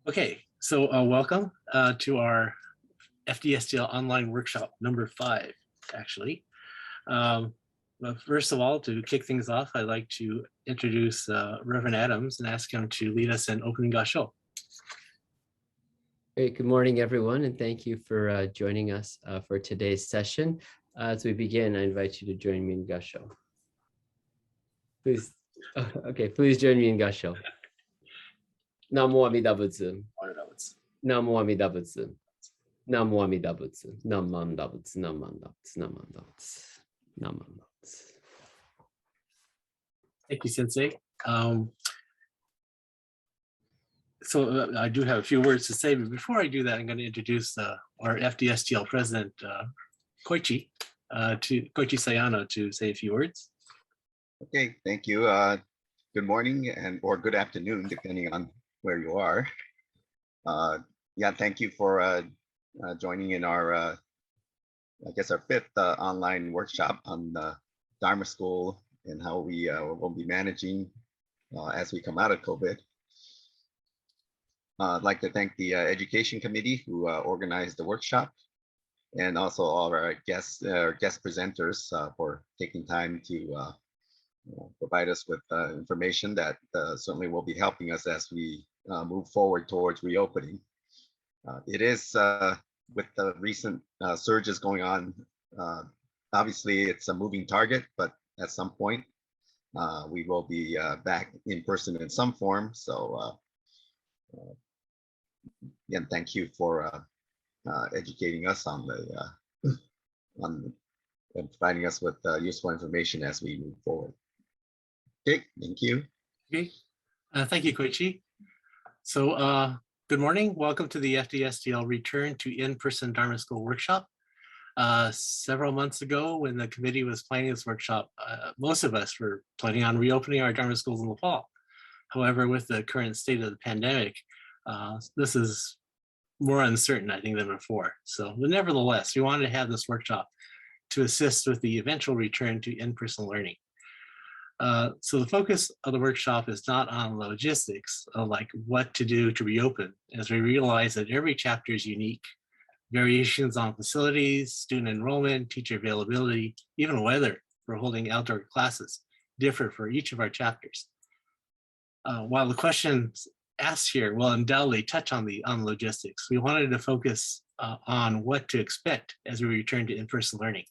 Okay, so welcome to our FDSTL online workshop number 5, actually. But first of all, to kick things off, I'd like to introduce Reverend Adams and ask him to lead us in opening Wkshp. Great. Good morning, everyone, and thank you for joining us for today's session. As we begin, I invite you to join me in Wkshp. Please, please join me in Wkshp. Namo Amida Butsu. Namo Amida Butsu. Namo Amida Butsu. Namanda Butsu. Namanda Butsu. Namanda Butsu. Namanda Butsu. Thank you, Sensei. So I do have a few words to say, but before I do that, I'm going to introduce our FDSTL president, Koichi Sayano, to say a few words. Okay, thank you. Good morning or good afternoon, depending on where you are. Yeah, thank you for joining in our, I guess, our 5th online workshop on Dharma School and how we will be managing as we come out of COVID. I'd like to thank the Education Committee who organized the workshop, and also all of our guest presenters for taking time to provide us with information that certainly will be helping us as we move forward towards reopening. It is, with the recent surges going on, obviously it's a moving target, but at some point we will be back in person in some form. So again, thank you for educating us on the and providing us with useful information as we move forward. Okay, thank you. Okay, thank you, Koichi. So good morning. Welcome to the FDSTL Return to In-Person Dharma School Workshop. Several months ago, when the committee was planning this workshop, most of us were planning on reopening our Dharma schools in the fall. However, with the current state of the pandemic, this is more uncertain, I think, than before. So, but nevertheless, we wanted to have this workshop to assist with the eventual return to in-person learning. So the focus of the workshop is not on logistics, like what to do to reopen, as we realize that every chapter is unique. Variations on facilities, student enrollment, teacher availability, even weather for holding outdoor classes differ for each of our chapters. While the questions asked here will undoubtedly touch on logistics, we wanted to focus on what to expect as we return to in-person learning.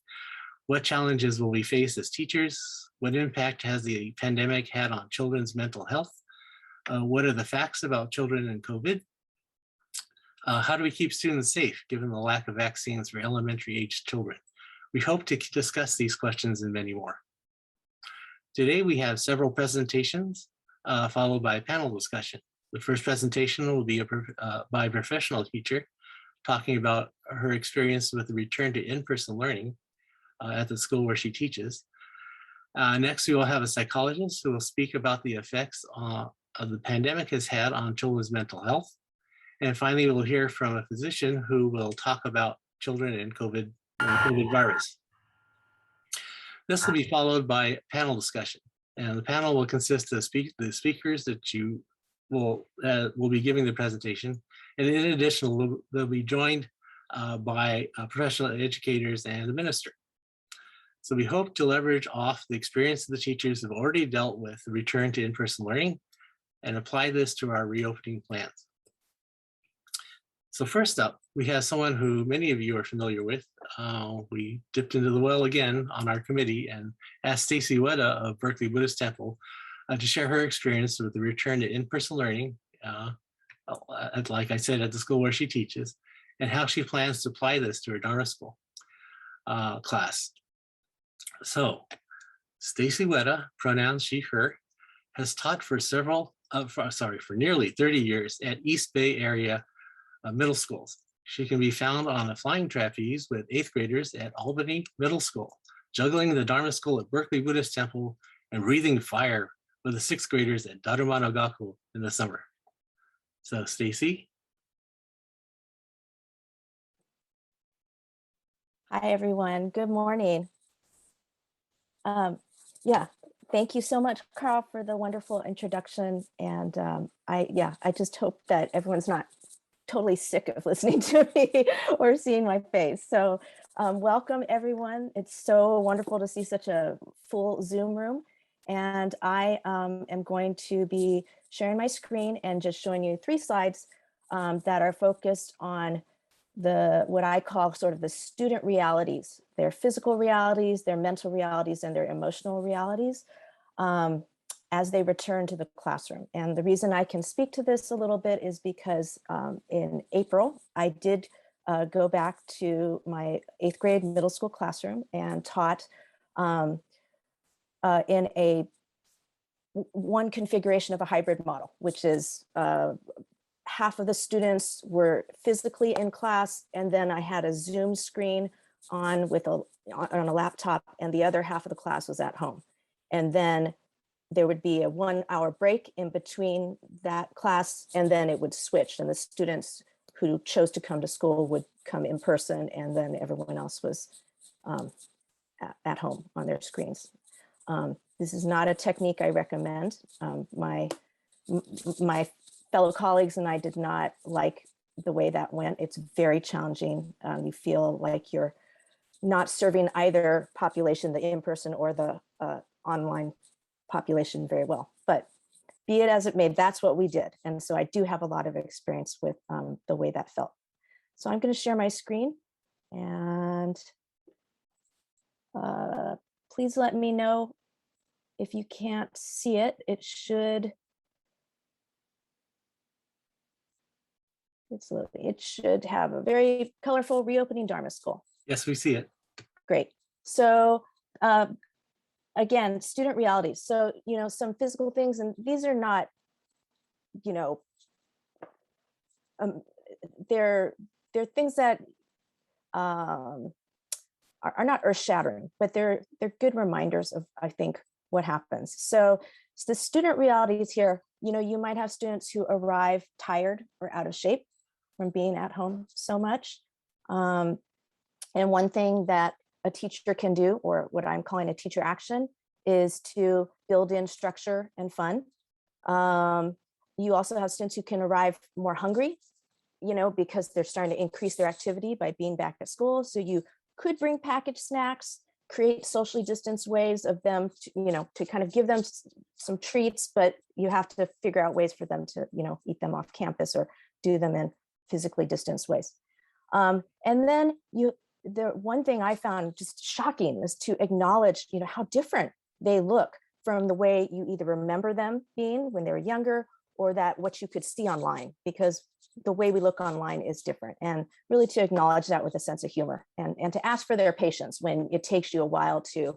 What challenges will we face as teachers? What impact has the pandemic had on children's mental health? What are the facts about children and COVID? How do we keep students safe given the lack of vaccines for elementary age children? We hope to discuss these questions and many more. Today we have several presentations followed by a panel discussion. The first presentation will be by a professional teacher talking about her experience with the return to in-person learning at the school where she teaches. Next, we will have a psychologist who will speak about the effects of the pandemic has had on children's mental health. And finally, we'll hear from a physician who will talk about children and COVID virus. This will be followed by a panel discussion. And the panel will consist of the speakers that you will be giving the presentation. And in addition, they'll be joined by professional educators and the minister. So we hope to leverage off the experience of the teachers who have already dealt with the return to in-person learning and apply this to our reopening plans. So first up, we have someone who many of you are familiar with. We dipped into the well again on our committee and asked Stacy Weda of Berkeley Buddhist Temple to share her experience with the return to in-person learning, like I said, at the school where she teaches, and how she plans to apply this to her Dharma school class. So, Stacy Weda, pronouns she, her, has taught for nearly 30 years at East Bay area middle schools. She can be found on a flying trapeze with 8th graders at Albany Middle School, juggling the Dharma school at Berkeley Buddhist Temple, and breathing fire with the 6th graders at Dharma no Gaku in the summer. So, Stacy. Hi, everyone. Good morning. Yeah, Thank you so much, Carl, for the wonderful introduction. And I just hope that everyone's not totally sick of listening to me or seeing my face. So welcome, everyone. It's so wonderful to see such a full Zoom room. And I am going to be sharing my screen and just showing you 3 slides that are focused on what I call sort of the student realities, their physical realities, their mental realities, and their emotional realities as they return to the classroom. And the reason I can speak to this a little bit is because in April, I did go back to my 8th grade middle school classroom and taught in one configuration of a hybrid model, which is half of the students were physically in class, and then I had a Zoom screen on a laptop, and the other half of the class was at home. And then there would be a 1-hour break in between that class, and then it would switch, and the students who chose to come to school would come in person, and then everyone else was at home on their screens. This is not a technique I recommend. My fellow colleagues and I did not like the way that went. It's very challenging. You feel like you're not serving either population, the in-person or the online population, very well. But be it as it may, that's what we did. And so I do have a lot of experience with the way that felt. So I'm going to share my screen, and please let me know if you can't see it. It should have a very colorful reopening Dharma school. Yes, we see it. Great. So again, student realities. So, some physical things, and these are not, they're things that are not earth-shattering, but they're good reminders of, I think, what happens. So the student realities here, you might have students who arrive tired or out of shape from being at home so much. And one thing that a teacher can do, or what I'm calling a teacher action, is to build in structure and fun. You also have students who can arrive more hungry, because they're starting to increase their activity by being back at school. So you could bring packaged snacks, create socially distanced ways of them to kind of give them some treats, but you have to figure out ways for them to, eat them off campus or do them in physically distanced ways. And then the one thing I found just shocking is to acknowledge, how different they look from the way you either remember them being when they were younger, or that what you could see online, because the way we look online is different. And really to acknowledge that with a sense of humor, and to ask for their patience when it takes you a while to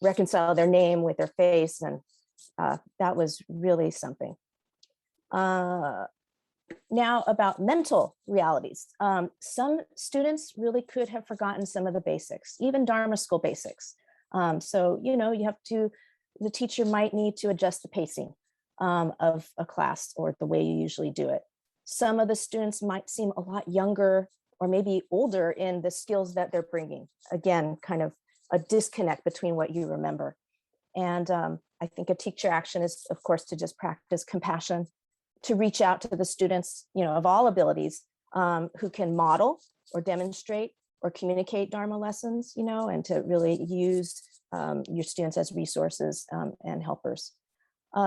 reconcile their name with their face. And that was really something. Now about mental realities. Some students really could have forgotten some of the basics, even Dharma school basics. So, the teacher might need to adjust the pacing of a class or the way you usually do it. Some of the students might seem a lot younger or maybe older in the skills that they're bringing. Again, kind of a disconnect between what you remember. And I think a teacher action is, of course, to just practice compassion, to reach out to the students, of all abilities, who can model or demonstrate or communicate Dharma lessons, and to really use your students as resources and helpers.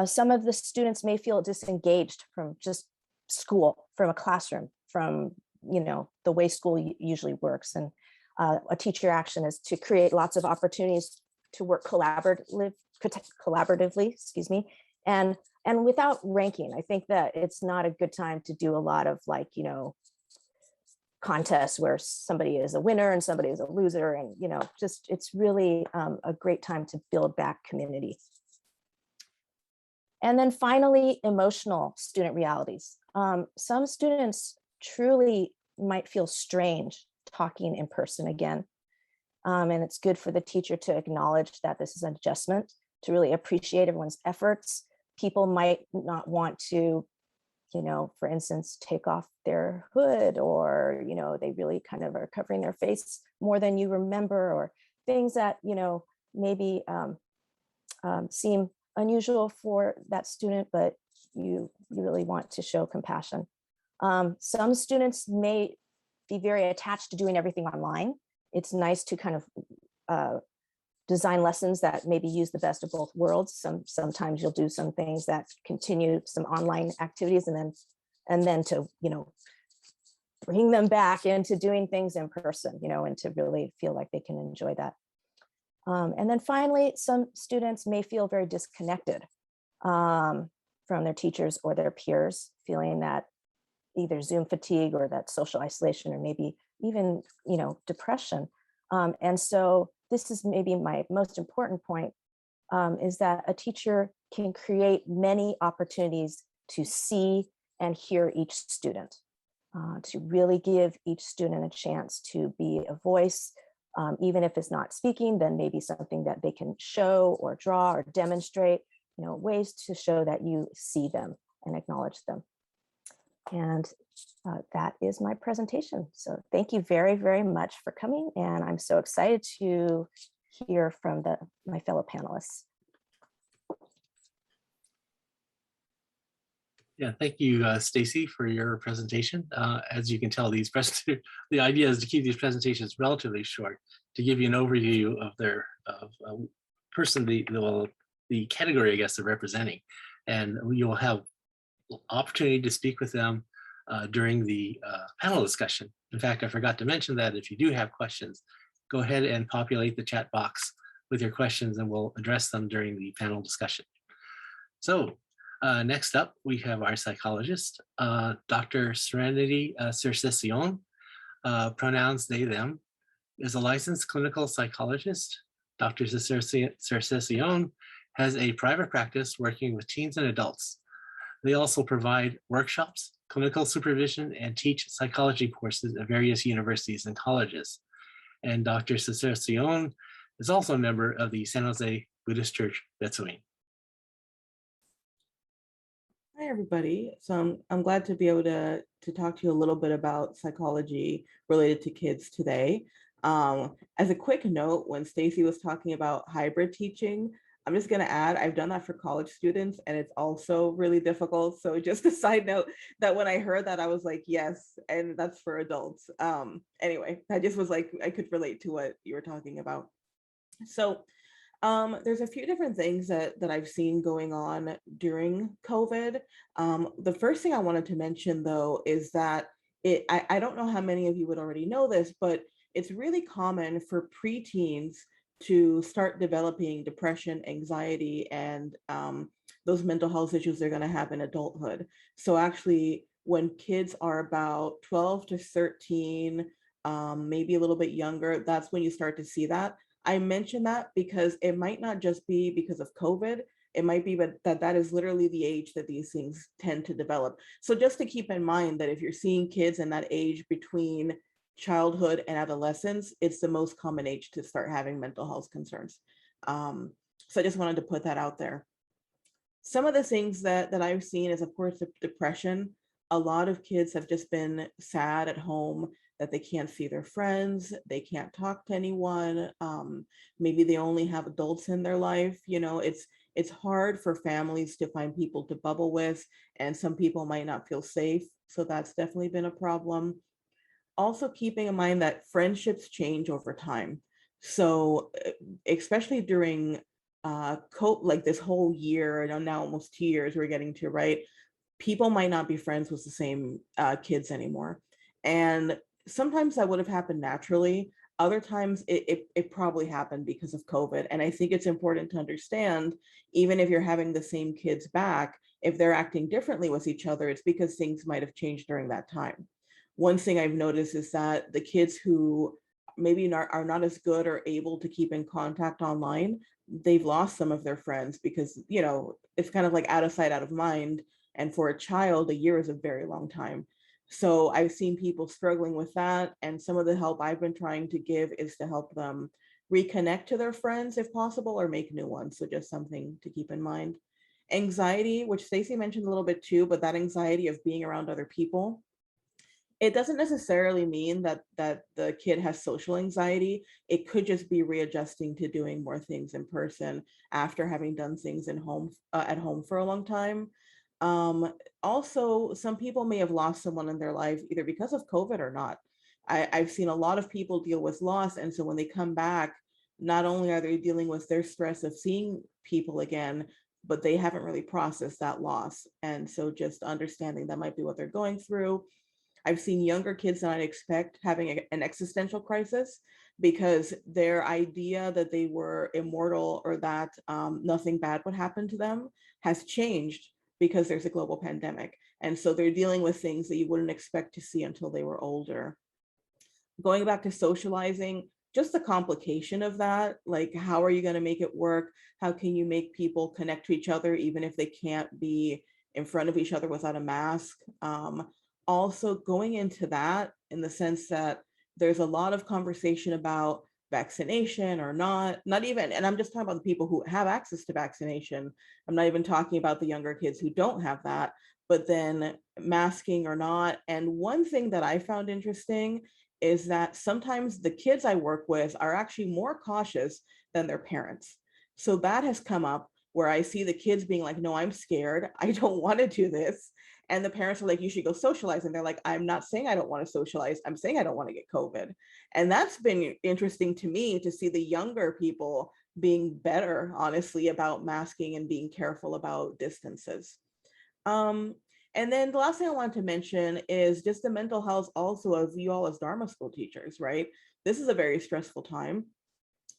Some of the students may feel disengaged from just school, from a classroom, from, the way school usually works. And a teacher action is to create lots of opportunities to work collaboratively, and without ranking. I think that it's not a good time to do a lot of contests where somebody is a winner and somebody is a loser, and it's really a great time to build back community. And then finally, emotional student realities. Some students truly might feel strange talking in person again. And it's good for the teacher to acknowledge that this is an adjustment, to really appreciate everyone's efforts. People might not want to, for instance, take off their hood, or, they really kind of are covering their face more than you remember, or things that, maybe seem unusual for that student, but you really want to show compassion. Some students may be very attached to doing everything online. It's nice to kind of design lessons that maybe use the best of both worlds. Sometimes you'll do some things that continue some online activities and then to, bring them back into doing things in person, and to really feel like they can enjoy that. And then finally, some students may feel very disconnected from their teachers or their peers, feeling that either Zoom fatigue or that social isolation, or maybe even, depression. And so this is maybe my most important point, is that a teacher can create many opportunities to see and hear each student, to really give each student a chance to be a voice. Even if it's not speaking, then maybe something that they can show or draw or demonstrate, ways to show that you see them and acknowledge them. And that is my presentation. So thank you very, very much for coming. And I'm so excited to hear from my fellow panelists. Yeah, thank you, Stacy, for your presentation. As you can tell, the idea is to keep these presentations relatively short, to give you an overview of their person, the category, I guess, they're representing, and you'll have opportunity to speak with them during the panel discussion. In fact, I forgot to mention that if you do have questions, go ahead and populate the chat box with your questions, and we'll address them during the panel discussion. So. Next up, we have our psychologist, Dr. Serenity Cercesión, pronouns they, them, is a licensed clinical psychologist. Dr. Cercesión has a private practice working with teens and adults. They also provide workshops, clinical supervision, and teach psychology courses at various universities and colleges. And Dr. Cercesión is also a member of the San Jose Buddhist Church, Betsuin. Hi, everybody. So I'm glad to be able to talk to you a little bit about psychology related to kids today. As a quick note, when Stacy was talking about hybrid teaching, I'm just going to add, I've done that for college students, and it's also really difficult. So just a side note that when I heard that, I was like, yes, and that's for adults. Anyway, that just was like, I could relate to what you were talking about. So there's a few different things that I've seen going on during COVID. The first thing I wanted to mention, though, is that I don't know how many of you would already know this, but it's really common for preteens to start developing depression, anxiety, and those mental health issues they're going to have in adulthood. So actually, when kids are about 12 to 13, maybe a little bit younger, that's when you start to see that. I mention that because it might not just be because of COVID. It might be that is literally the age that these things tend to develop. So just to keep in mind that if you're seeing kids in that age between childhood and adolescence, it's the most common age to start having mental health concerns. So I just wanted to put that out there. Some of the things that I've seen is, of course, depression. A lot of kids have just been sad at home, that they can't see their friends, they can't talk to anyone. Maybe they only have adults in their life. It's hard for families to find people to bubble with, and some people might not feel safe. So that's definitely been a problem. Also keeping in mind that friendships change over time. So especially during like this whole year, now almost 2 years we're getting to, right? People might not be friends with the same kids anymore. And sometimes that would have happened naturally. Other times it probably happened because of COVID. And I think it's important to understand, even if you're having the same kids back, if they're acting differently with each other, it's because things might have changed during that time. One thing I've noticed is that the kids who maybe are not as good or able to keep in contact online, they've lost some of their friends because, it's kind of like out of sight, out of mind. And for a child, a year is a very long time. So I've seen people struggling with that. And some of the help I've been trying to give is to help them reconnect to their friends if possible, or make new ones. So just something to keep in mind. Anxiety, which Stacey mentioned a little bit too, but that anxiety of being around other people. It doesn't necessarily mean that the kid has social anxiety. It could just be readjusting to doing more things in person after having done things at home for a long time. Also, some people may have lost someone in their life either because of COVID or not. I've seen a lot of people deal with loss, and so when they come back, not only are they dealing with their stress of seeing people again, but they haven't really processed that loss. And so just understanding that might be what they're going through. I've seen younger kids than I'd expect having an existential crisis because their idea that they were immortal or that nothing bad would happen to them has changed because there's a global pandemic. And so they're dealing with things that you wouldn't expect to see until they were older. Going back to socializing, just the complication of that, like how are you going to make it work? How can you make people connect to each other even if they can't be in front of each other without a mask? Also going into that in the sense that there's a lot of conversation about vaccination or not even, and I'm just talking about the people who have access to vaccination. I'm not even talking about the younger kids who don't have that, but then masking or not. And one thing that I found interesting is that sometimes the kids I work with are actually more cautious than their parents. So that has come up where I see the kids being like, no, I'm scared. I don't want to do this. And the parents are like, you should go socialize. And they're like, I'm not saying I don't want to socialize. I'm saying I don't want to get COVID. And that's been interesting to me to see the younger people being better, honestly, about masking and being careful about distances. And then the last thing I wanted to mention is just the mental health also of you all as Dharma school teachers, right? This is a very stressful time.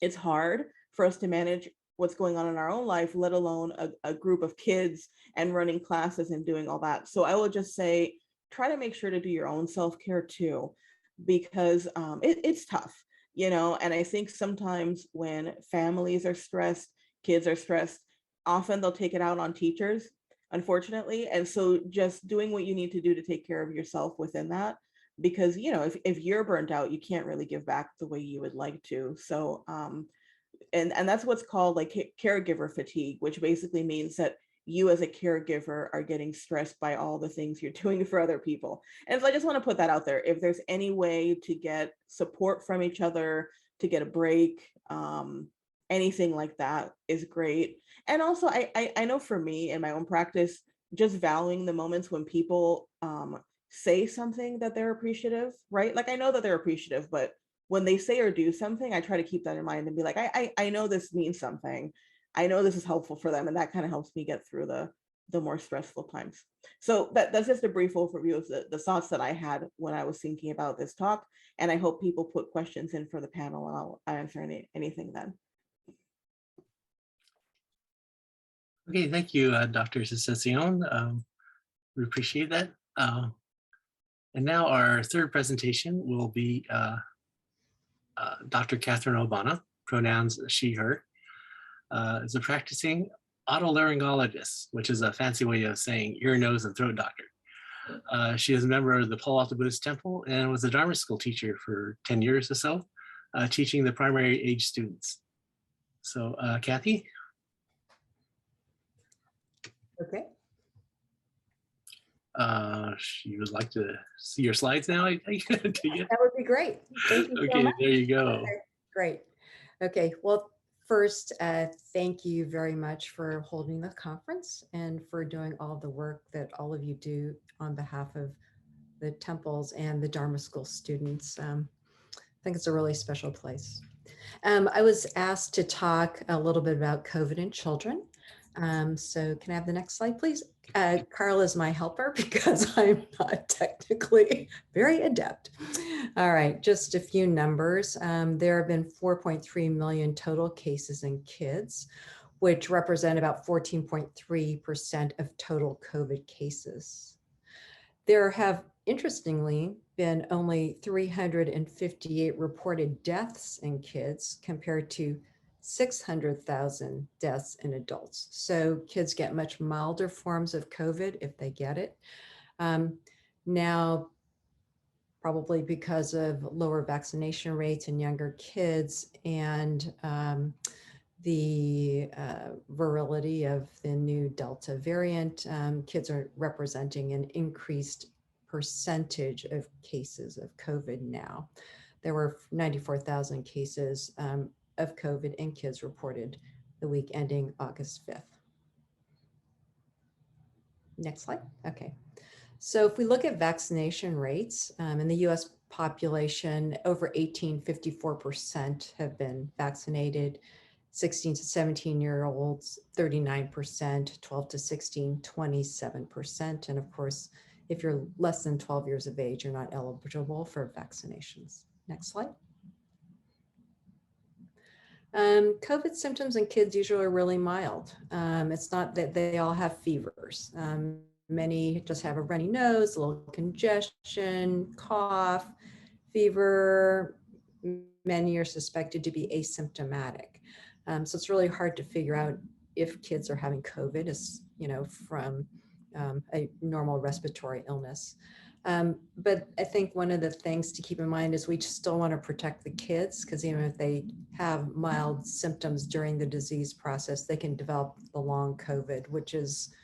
It's hard for us to manage what's going on in our own life, let alone a group of kids and running classes and doing all that. So I will just say, try to make sure to do your own self-care too, because it's tough, you know, and I think sometimes when families are stressed, kids are stressed, often they'll take it out on teachers, unfortunately. And so just doing what you need to do to take care of yourself within that, because, you know, if you're burnt out, you can't really give back the way you would like to. So, and that's what's called like caregiver fatigue, which basically means that you as a caregiver are getting stressed by all the things you're doing for other people. And so I just want to put that out there. If there's any way to get support from each other, to get a break, anything like that is great. And also I know for me in my own practice, just valuing the moments when people say something that they're appreciative, right? Like I know that they're appreciative, but when they say or do something, I try to keep that in mind and be like, I know this means something. I know this is helpful for them. And that kind of helps me get through the more stressful times. So that's just a brief overview of the thoughts that I had when I was thinking about this talk. And I hope people put questions in for the panel and I'll answer anything then. Okay, thank you, Dr. Cessacion. We appreciate that. And now our third presentation will be Dr. Catherine Obana, pronouns she, her, is a practicing otolaryngologist, which is a fancy way of saying ear, nose, and throat doctor. She is a member of the Palo Alto Buddhist Temple and was a Dharma school teacher for 10 years or so, teaching the primary age students. So Kathy? Okay. She would like to see your slides now. That would be great. Thank you so much. There you go. Okay, great. Okay, well, first, thank you very much for holding the conference and for doing all the work that all of you do on behalf of the temples and the Dharma school students. I think it's a really special place. I was asked to talk a little bit about COVID in children. So can I have the next slide, please? Carl is my helper because I'm not technically very adept. All right, just a few numbers. There have been 4.3 million total cases in kids, which represent about 14.3% of total COVID cases. There have, interestingly, been only 358 reported deaths in kids compared to 600,000 deaths in adults. So kids get much milder forms of COVID if they get it. Now, probably because of lower vaccination rates in younger kids and the virility of the new Delta variant, kids are representing an increased percentage of cases of COVID now. There were 94,000 cases of COVID in kids reported the week ending August 5th. Next slide. Okay. So if we look at vaccination rates in the US population, over 18, 54% have been vaccinated. 16 to 17-year-olds, 39%, 12 to 16, 27%. And of course, if you're less than 12 years of age, you're not eligible for vaccinations. Next slide. COVID symptoms in kids usually are really mild. It's not that they all have fevers. Many just have a runny nose, a little congestion, cough, fever. Many are suspected to be asymptomatic. So it's really hard to figure out if kids are having COVID, as you know, from a normal respiratory illness. But I think one of the things to keep in mind is we still want to protect the kids, because even if they have mild symptoms during the disease process, they can develop the long COVID, which is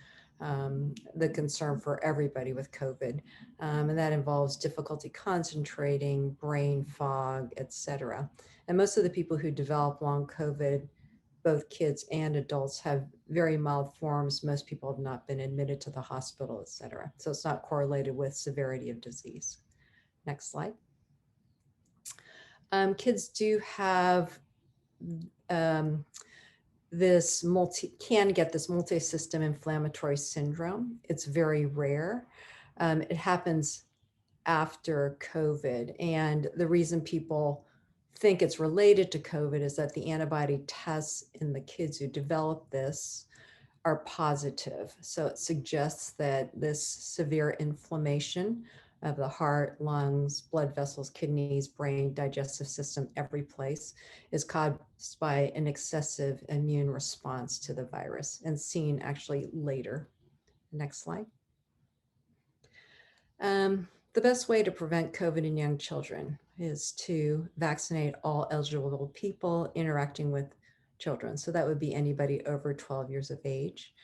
the concern for everybody with COVID. And that involves difficulty concentrating, brain fog, etc. And most of the people who develop long COVID, both kids and adults, have very mild forms. Most people have not been admitted to the hospital, etc. So it's not correlated with severity of disease. Next slide. Kids do have can get this multi-system inflammatory syndrome. It's very rare. It happens after COVID. And the reason people think it's related to COVID is that the antibody tests in the kids who develop this are positive. So it suggests that this severe inflammation of the heart, lungs, blood vessels, kidneys, brain, digestive system, every place, is caused by an excessive immune response to the virus, and seen actually later. Next slide. The best way to prevent COVID in young children is to vaccinate all eligible people interacting with children. So that would be anybody over 12 years of age.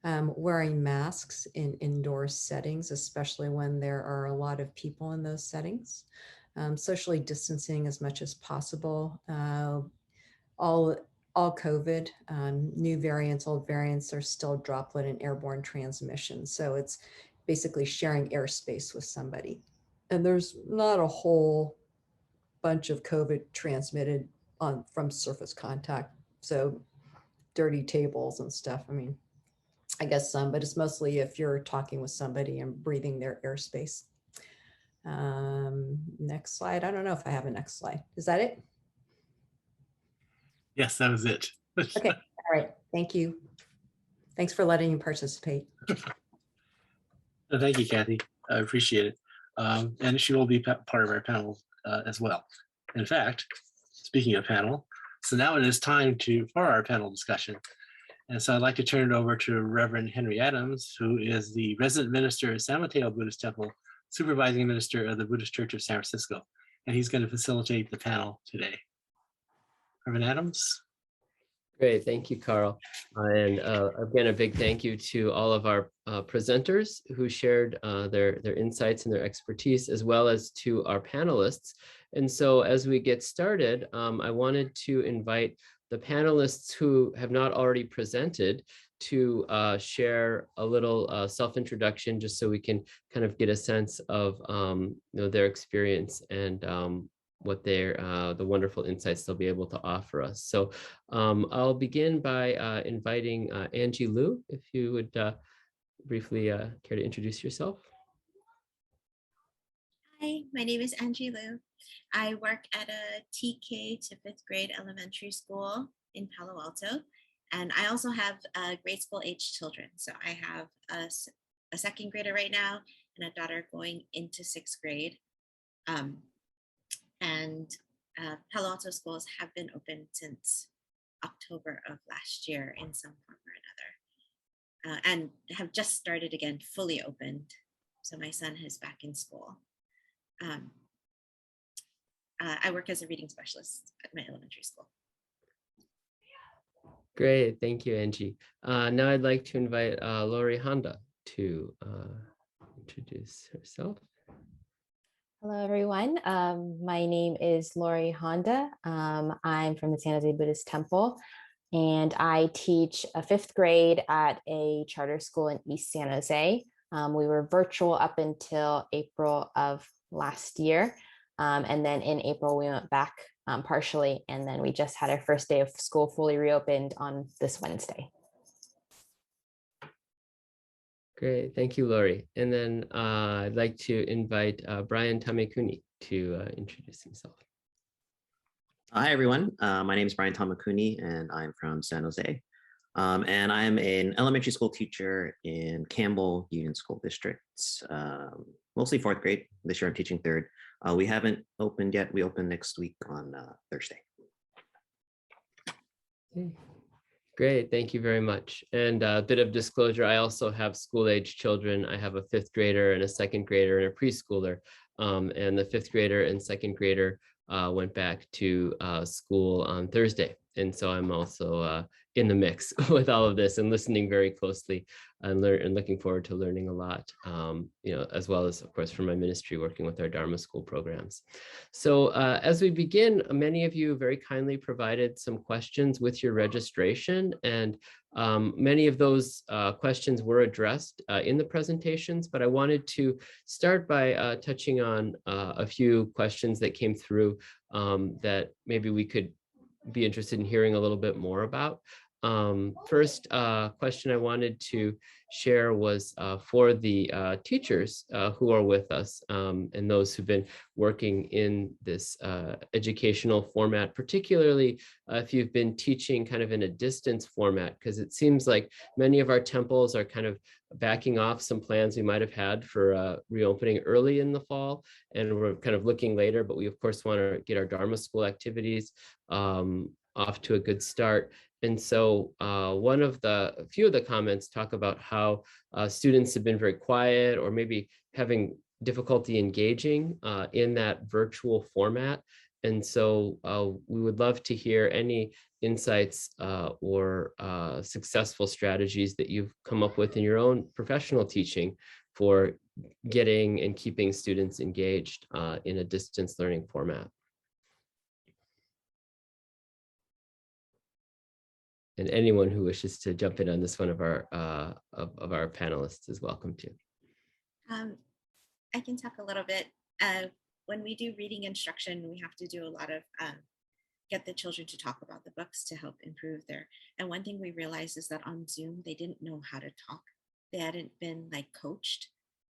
Wearing masks in indoor settings, especially when there are a lot of people in those settings. Socially distancing as much as possible. All COVID, new variants, old variants are still droplet and airborne transmission. So it's basically sharing airspace with somebody. And there's not a whole bunch of COVID transmitted from surface contact. So dirty tables and stuff. I mean, I guess some, but it's mostly if you're talking with somebody and breathing their airspace. Next slide. I don't know if I have a next slide. Is that it? Yes, that was it. Okay. All right. Thank you. Thanks for letting me participate. Thank you, Kathy. I appreciate it. And she will be part of our panel as well. In fact, speaking of panel, so now it is time for our panel discussion. And so I'd like to turn it over to Reverend Henry Adams, who is the resident minister of San Mateo Buddhist Temple, supervising minister of the Buddhist Church of San Francisco. And he's going to facilitate the panel today. Reverend Adams. Great, thank you, Carl. And again, a big thank you to all of our presenters who shared their insights and their expertise, as well as to our panelists. And so as we get started, I wanted to invite the panelists who have not already presented to share a little self-introduction, just so we can kind of get a sense of their experience and what the wonderful insights they'll be able to offer us. So I'll begin by inviting Angie Liu, if you would briefly care to introduce yourself. Hi, my name is Angie Liu. I work at a TK to 5th grade elementary school in Palo Alto. And I also have grade school age children. So I have a second grader right now and a daughter going into 6th grade. Palo Alto schools have been open since October of last year in some form or another, and have just started again, fully opened. So my son is back in school. I work as a reading specialist at my elementary school. Great, thank you, Angie. Now I'd like to invite Lori Honda to introduce herself. Hello, everyone. My name is Lori Honda. I'm from the San Jose Buddhist Temple, and I teach a 5th grade at a charter school in East San Jose. We were virtual up until April of last year. And then in April, we went back partially, and then we just had our first day of school fully reopened on this Wednesday. Great, thank you, Lori. And then I'd like to invite Brian Tamekuni to introduce himself. Hi, everyone. My name is Brian Tamakuni, and I'm from San Jose. And I'm an elementary school teacher in Campbell Union School District, mostly 4th grade. This year I'm teaching 3rd. We haven't opened yet. We open next week on Thursday. Okay. Great, thank you very much. And a bit of disclosure, I also have school-age children. I have a 5th grader and a 2nd grader and a preschooler. And the 5th grader and 2nd grader went back to school on Thursday. And so I'm also in the mix with all of this and listening very closely and looking forward to learning a lot, as well as, of course, from my ministry, working with our Dharma school programs. So as we begin, many of you very kindly provided some questions with your registration, and many of those questions were addressed in the presentations, but I wanted to start by touching on a few questions that came through that maybe we could be interested in hearing a little bit more about. First question I wanted to share was for the teachers who are with us and those who've been working in this educational format, particularly if you've been teaching kind of in a distance format, because it seems like many of our temples are kind of backing off some plans we might have had for reopening early in the fall, and we're kind of looking later, but we of course want to get our Dharma school activities off to a good start. And so a few of the comments talk about how students have been very quiet or maybe having difficulty engaging in that virtual format. And so we would love to hear any insights or successful strategies that you've come up with in your own professional teaching for getting and keeping students engaged in a distance learning format. And anyone who wishes to jump in on this one of our panelists is welcome to. I can talk a little bit. When we do reading instruction, we have to do a lot of get the children to talk about the books to help improve their. And one thing we realized is that on Zoom, they didn't know how to talk. They hadn't been like coached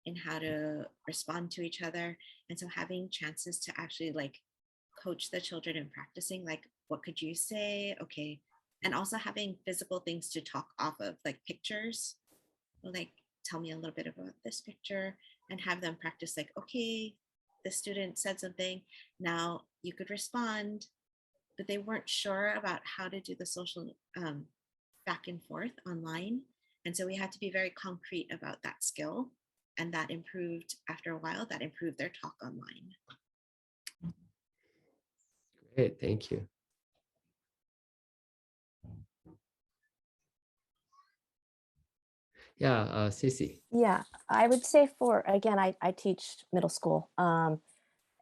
in how to respond to each other. And so having chances to actually like coach the children and practicing, like, what could you say? Okay. And also having physical things to talk off of, like pictures, like tell me a little bit about this picture, and have them practice like, okay, the student said something, now you could respond, but they weren't sure about how to do the social back and forth online. And so we had to be very concrete about that skill, and that improved after a while, that improved their talk online. Great, thank you. Yeah, Cece. Yeah, I would say again, I teach middle school, and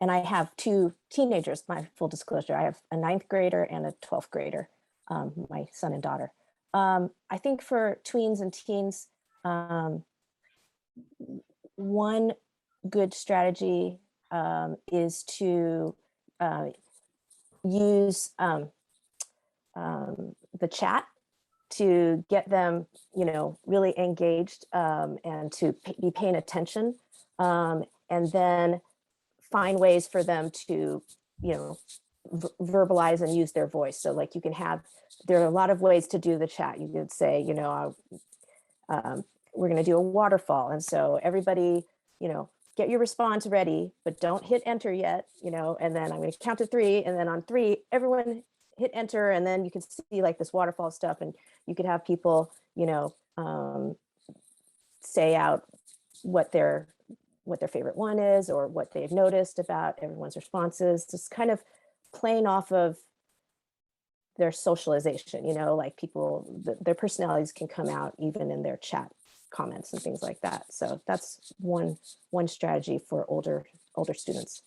I have 2 teenagers, my full disclosure. I have a 9th grader and a 12th grader, my son and daughter. I think for tweens and teens, one good strategy is to use the chat to get them, really engaged and to be paying attention, and then find ways for them to, verbalize and use their voice. So like there are a lot of ways to do the chat. You could say, we're going to do a waterfall. And so everybody, get your response ready, but don't hit enter yet, and then I'm going to count to 3. And then on 3, everyone hit enter. And then you can see like this waterfall stuff. And you could have people, say out what their favorite one is, or what they've noticed about everyone's responses, just kind of playing off of their socialization, like people, their personalities can come out even in their chat comments and things like that. So that's one strategy for older students.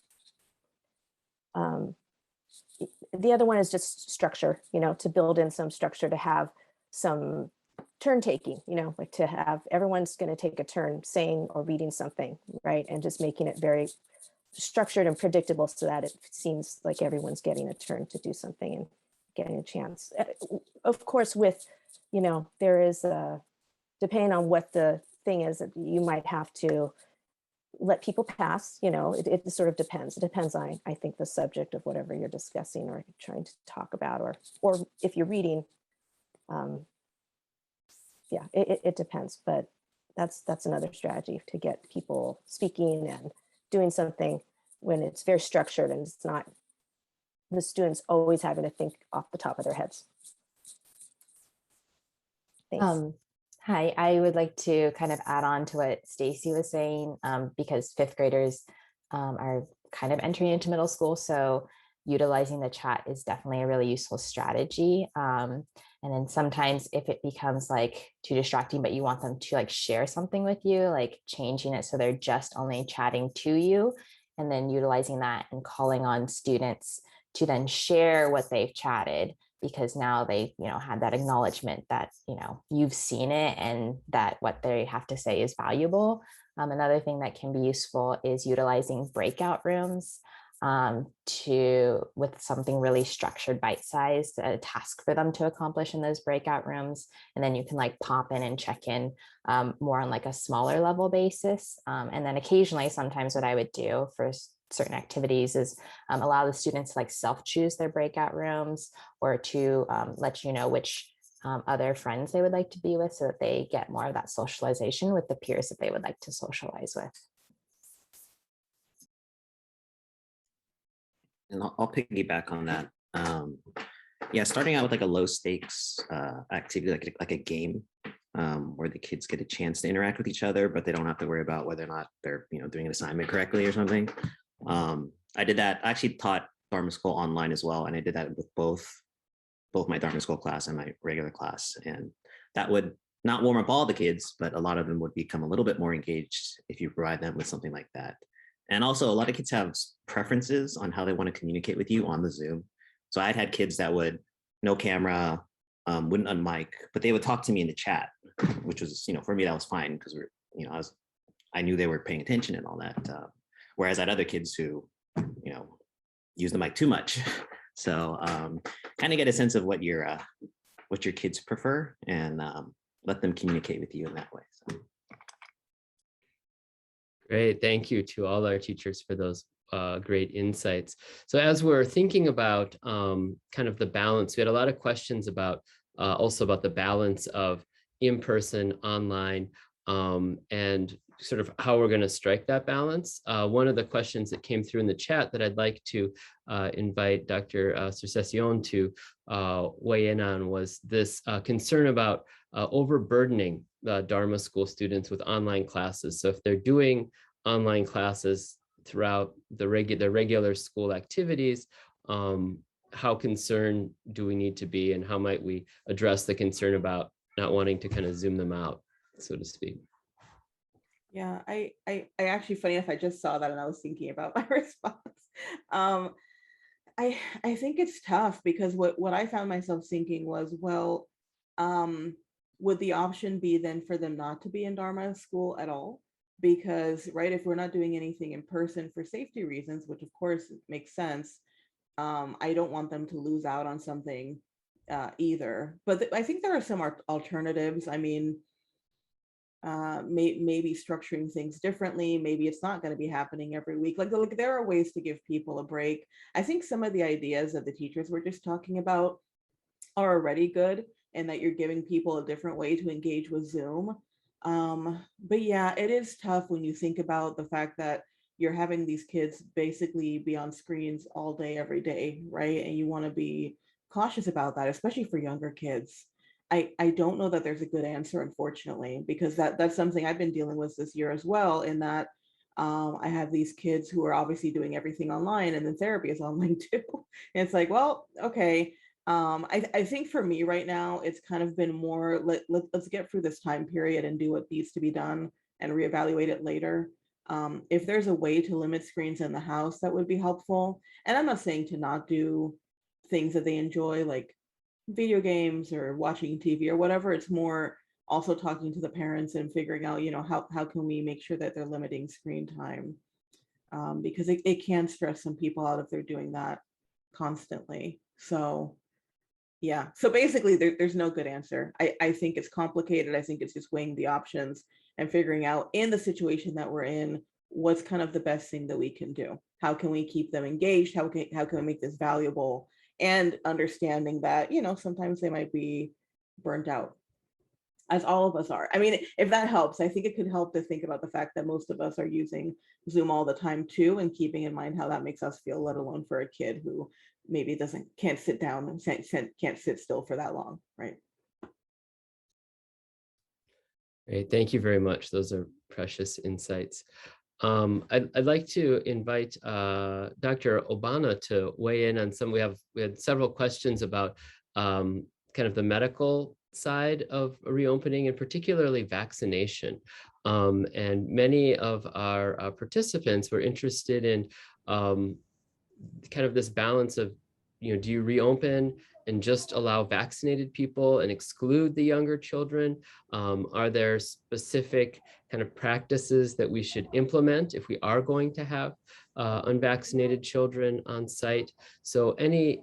The other one is just structure, to build in some structure, to have some turn taking, like to have everyone's going to take a turn saying or reading something, right? And just making it very structured and predictable so that it seems like everyone's getting a turn to do something and getting a chance. Of course, with, there is depending on what the thing is, you might have to let people pass, it sort of depends. It depends on, I think, the subject of whatever you're discussing or trying to talk about, or if you're reading, yeah, it depends, but that's another strategy to get people speaking and doing something when it's very structured and it's not the students always having to think off the top of their heads. Thanks. Hi, I would like to kind of add on to what Stacy was saying, because fifth graders are kind of entering into middle school. So utilizing the chat is definitely a really useful strategy. And then sometimes if it becomes like too distracting, but you want them to like share something with you, like changing it so they're just only chatting to you, and then utilizing that and calling on students to then share what they've chatted, because now they, had that acknowledgement that, you've seen it and that what they have to say is valuable. Another thing that can be useful is utilizing breakout rooms with something really structured, bite-sized, a task for them to accomplish in those breakout rooms. And then you can like pop in and check in more on like a smaller level basis. And then occasionally, sometimes what I would do for certain activities is allow the students to like self-choose their breakout rooms, or to let you know which other friends they would like to be with, so that they get more of that socialization with the peers that they would like to socialize with. And I'll piggyback on that. Yeah, starting out with like a low stakes activity, like a game, where the kids get a chance to interact with each other, but they don't have to worry about whether or not they're doing an assignment correctly or something. I did that. I actually taught Dharma school online as well, and I did that with both my Dharma school class and my regular class, and that would not warm up all the kids, but a lot of them would become a little bit more engaged if you provide them with something like that. And also, a lot of kids have preferences on how they want to communicate with you on the Zoom. So I'd had kids that would no camera, wouldn't unmic, but they would talk to me in the chat, which was, for me, that was fine, because I knew they were paying attention and all that. Whereas I had other kids who, use the mic too much. So kind of get a sense of what your kids prefer, and let them communicate with you in that way. So. Great, thank you to all our teachers for those great insights. So as we're thinking about kind of the balance, we had a lot of questions about also about the balance of in-person, online, and sort of how we're going to strike that balance. One of the questions that came through in the chat that I'd like to invite Dr. Circession to weigh in on was this concern about overburdening the Dharma school students with online classes. So if they're doing online classes throughout the regular school activities, how concerned do we need to be, and how might we address the concern about not wanting to kind of zoom them out, so to speak? Yeah, I actually, funny enough, I just saw that and I was thinking about my response. I think it's tough, because what I found myself thinking was, well, would the option be then for them not to be in Dharma school at all? Because, right, if we're not doing anything in person for safety reasons, which of course makes sense, I don't want them to lose out on something either. But I think there are some alternatives. I mean, maybe structuring things differently. Maybe it's not going to be happening every week. Like there are ways to give people a break. I think some of the ideas that the teachers were just talking about are already good, and that you're giving people a different way to engage with Zoom. But yeah, it is tough when you think about the fact that you're having these kids basically be on screens all day, every day, right? And you want to be cautious about that, especially for younger kids. I don't know that there's a good answer, unfortunately, because that's something I've been dealing with this year as well, in that I have these kids who are obviously doing everything online, and then therapy is online too. And it's like, well, okay, I think for me right now, it's kind of been more, let's get through this time period and do what needs to be done and reevaluate it later. If there's a way to limit screens in the house, that would be helpful. And I'm not saying to not do things that they enjoy, like video games or watching TV or whatever. It's more also talking to the parents and figuring out, how can we make sure that they're limiting screen time? Because it can stress some people out if they're doing that constantly. So yeah, so basically there's no good answer. I think it's complicated. I think it's just weighing the options and figuring out in the situation that we're in, what's kind of the best thing that we can do. How can we keep them engaged? How can we make this valuable? And understanding that, sometimes they might be burnt out, as all of us are. I mean, if that helps, I think it could help to think about the fact that most of us are using Zoom all the time too, and keeping in mind how that makes us feel, let alone for a kid who maybe can't sit down and can't sit still for that long, right? Great, thank you very much. Those are precious insights. I'd like to invite Dr. Obana to weigh in on some. We had several questions about kind of the medical side of reopening, and particularly vaccination. And many of our participants were interested in kind of this balance of, do you reopen and just allow vaccinated people and exclude the younger children? Are there specific kind of practices that we should implement if we are going to have unvaccinated children on site? So any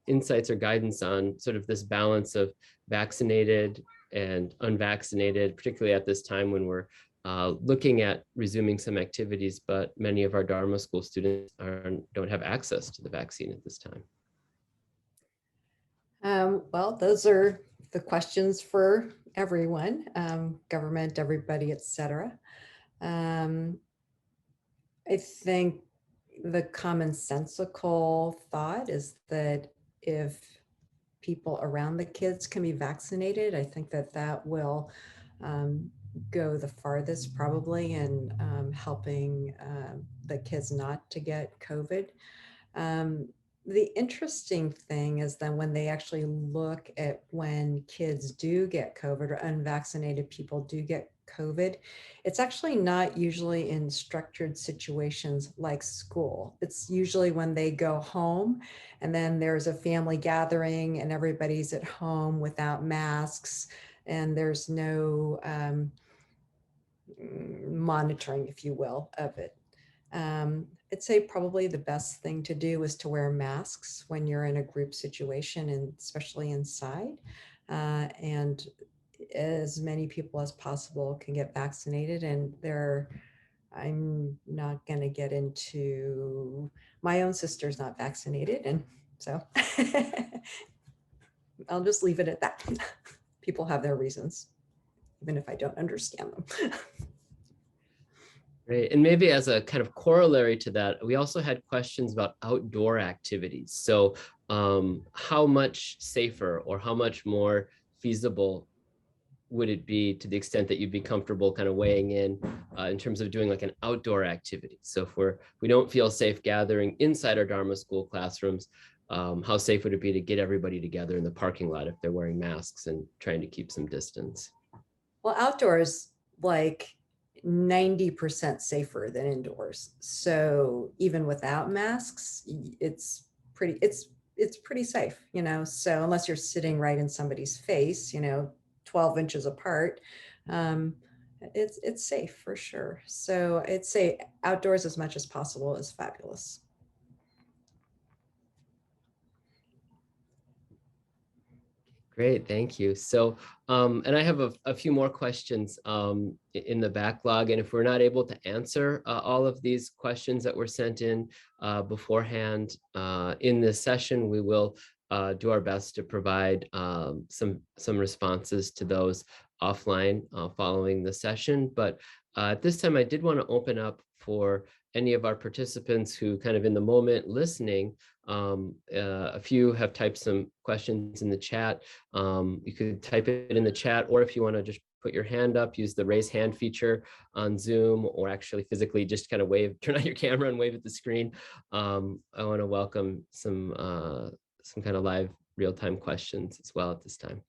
insights or guidance on sort of this balance of vaccinated and unvaccinated, particularly at this time when we're looking at resuming some activities, but many of our Dharma school students don't have access to the vaccine at this time. Well, those are the questions for everyone, government, everybody, etc. I think the commonsensical thought is that if people around the kids can be vaccinated, I think that will go the farthest probably in helping the kids not to get COVID. The interesting thing is that when they actually look at when kids do get COVID or unvaccinated people do get COVID, it's actually not usually in structured situations like school. It's usually when they go home and then there's a family gathering and everybody's at home without masks and there's no monitoring, if you will, of it. I'd say probably the best thing to do is to wear masks when you're in a group situation and especially inside. And as many people as possible can get vaccinated. And I'm not going to get into, my own sister's not vaccinated. And so I'll just leave it at that. People have their reasons, even if I don't understand them. Great. And maybe as a kind of corollary to that, we also had questions about outdoor activities. So how much safer or how much more feasible would it be, to the extent that you'd be comfortable kind of weighing in terms of doing like an outdoor activity? So if we don't feel safe gathering inside our Dharma school classrooms, how safe would it be to get everybody together in the parking lot if they're wearing masks and trying to keep some distance? Well, outdoors, like 90% safer than indoors. So even without masks, it's pretty safe, so unless you're sitting right in somebody's face, 12 inches apart, it's safe for sure. So I'd say outdoors as much as possible is fabulous. Great, thank you. So, and I have a few more questions in the backlog, and if we're not able to answer all of these questions that were sent in beforehand in this session, we will do our best to provide some responses to those offline following the session. But at this time, I did want to open up for any of our participants who kind of in the moment listening. A few have typed some questions in the chat. You could type it in the chat, or if you want to just put your hand up, use the raise hand feature on Zoom, or actually physically just kind of turn on your camera and wave at the screen. I want to welcome some kind of live real-time questions as well at this time.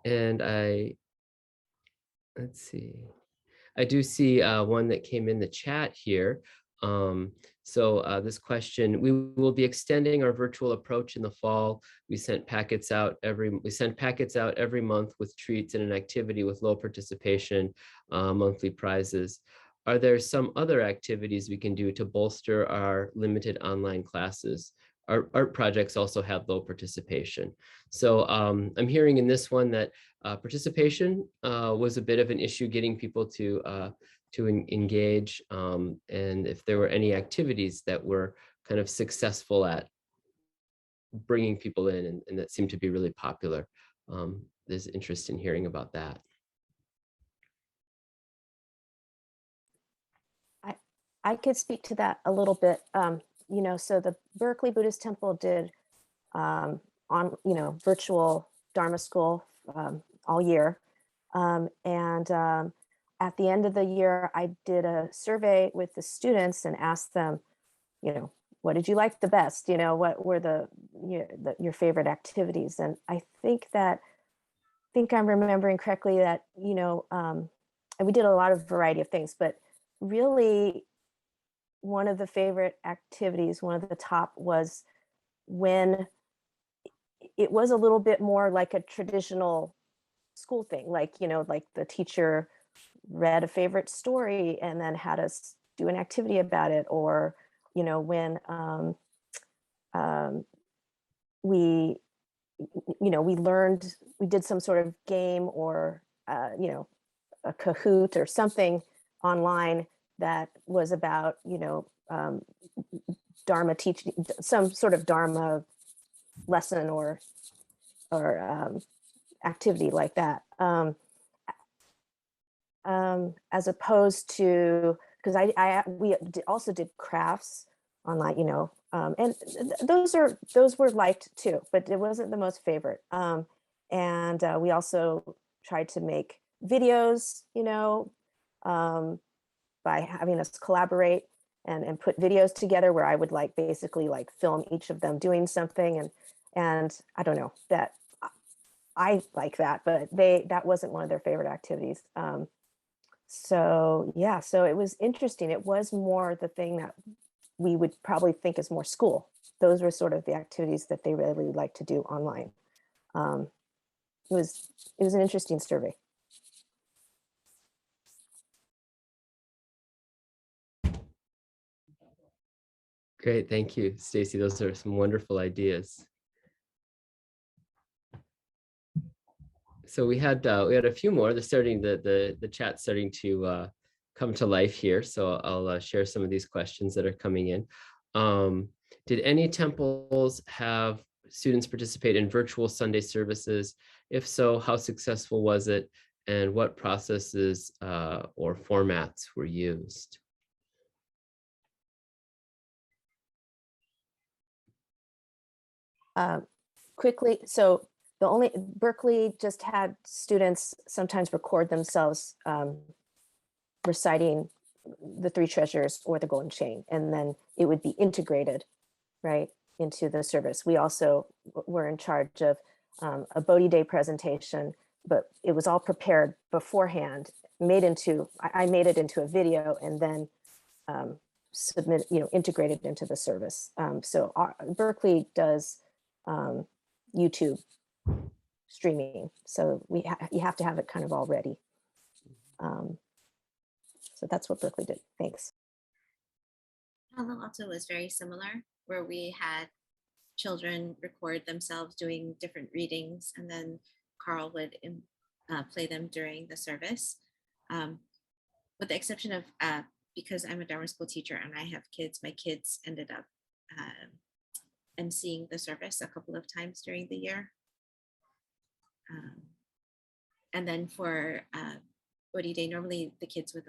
And let's see. I do see one that came in the chat here. This question: we will be extending our virtual approach in the fall. We send packets out every month with treats and an activity with low participation, monthly prizes. Are there some other activities we can do to bolster our limited online classes? Our art projects also have low participation. So I'm hearing in this one that participation was a bit of an issue getting people to engage, and if there were any activities that were kind of successful at bringing people in and that seemed to be really popular. There's interest in hearing about that. I could speak to that a little bit. So the Berkeley Buddhist Temple did virtual Dharma school all year. At the end of the year, I did a survey with the students and asked them, what did you like the best? What were your favorite activities? And I think I'm remembering correctly that, and we did a lot of variety of things, but really one of the favorite activities, one of the top, was when it was a little bit more like a traditional school thing, like the teacher read a favorite story and then had us do an activity about it, or when we learned, we did some sort of game or a Kahoot or something online that was about Dharma teaching, some sort of Dharma lesson or activity like that, as opposed to, because we also did crafts online, and those were liked too, but it wasn't the most favorite. And we also tried to make videos, by having us collaborate and put videos together where I would basically film each of them doing something, and I don't know, that I like that, but that wasn't one of their favorite activities. So it was interesting. It was more the thing that we would probably think is more school. Those were sort of the activities that they really like to do online. It was an interesting survey. Great, thank you, Stacy. Those are some wonderful ideas. So we had a few more. The chat's starting to come to life here. So I'll share some of these questions that are coming in. Did any temples have students participate in virtual Sunday services? If so, how successful was it? And what processes or formats were used? Quickly, so Berkeley just had students sometimes record themselves reciting the three treasures or the golden chain, and then it would be integrated right into the service. We also were in charge of a Bodhi Day presentation, but it was all prepared beforehand, I made it into a video and then integrated into the service. So Berkeley does YouTube streaming, so you have to have it kind of all ready. So that's what Berkeley did. Thanks. Palo Alto was very similar, where we had children record themselves doing different readings, and then Carl would play them during the service. With the exception of, because I'm a Dharma school teacher and I have kids, my kids ended up emceeing the service a couple of times during the year. And then for Bodhi Day, normally the kids would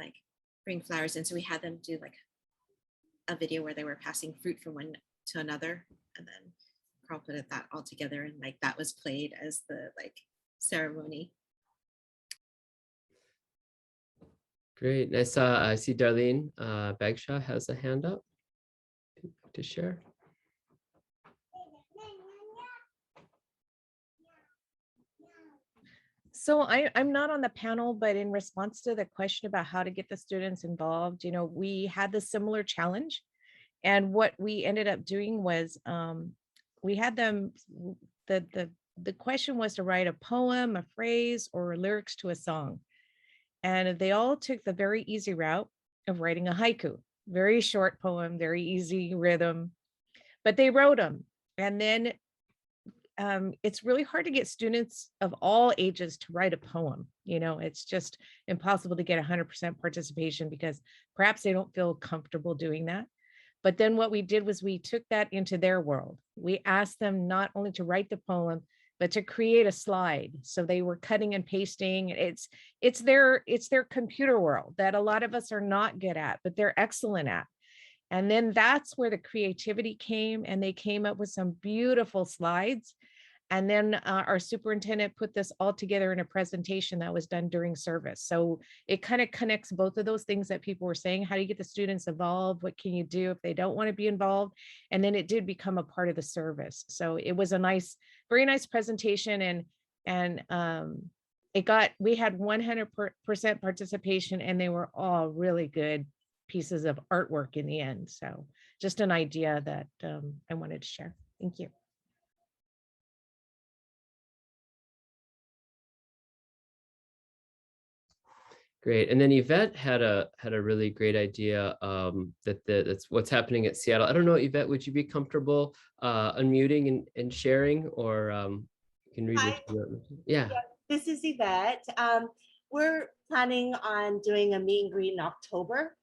bring flowers, and so we had them do a video where they were passing fruit from one to another, and then Carl put that all together, and that was played as the ceremony. Great. I see Darlene Bagshaw has a hand up to share. So I'm not on the panel, but in response to the question about how to get the students involved, we had the similar challenge. And what we ended up doing was we had them, the question was to write a poem, a phrase, or lyrics to a song. And they all took the very easy route of writing a haiku, very short poem, very easy rhythm, but they wrote them. And then it's really hard to get students of all ages to write a poem. It's just impossible to get 100% participation because perhaps they don't feel comfortable doing that. But then what we did was we took that into their world. We asked them not only to write the poem, but to create a slide. So they were cutting and pasting. It's their computer world that a lot of us are not good at, but they're excellent at. And then that's where the creativity came, and they came up with some beautiful slides. And then our superintendent put this all together in a presentation that was done during service. So it kind of connects both of those things that people were saying. How do you get the students involved? What can you do if they don't want to be involved? And then it did become a part of the service. So it was a very nice presentation. And we had 100% participation, and they were all really good pieces of artwork in the end. So just an idea that I wanted to share. Thank you. Great. And then Yvette had a really great idea that's what's happening at Seattle. I don't know, Yvette, would you be comfortable unmuting and sharing, or you can read Hi. Yeah. This is Yvette. We're planning on doing a meet and greet in October,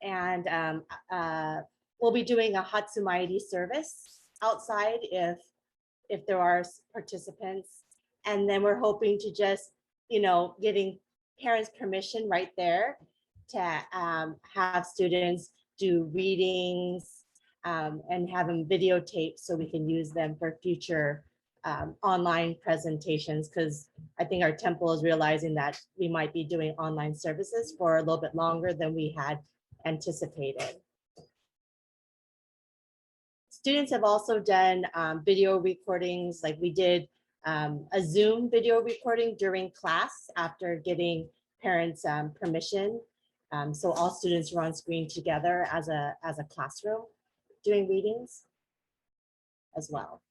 and we'll be doing a Hatsumairi service outside if there are participants, and then we're hoping to just getting parents' permission right there to have students do readings and have them videotaped so we can use them for future online presentations, because I think our temple is realizing that we might be doing online services for a little bit longer than we had anticipated. Students have also done video recordings, like we did a Zoom video recording during class after getting parents' permission. So all students were on screen together as a classroom doing readings as well.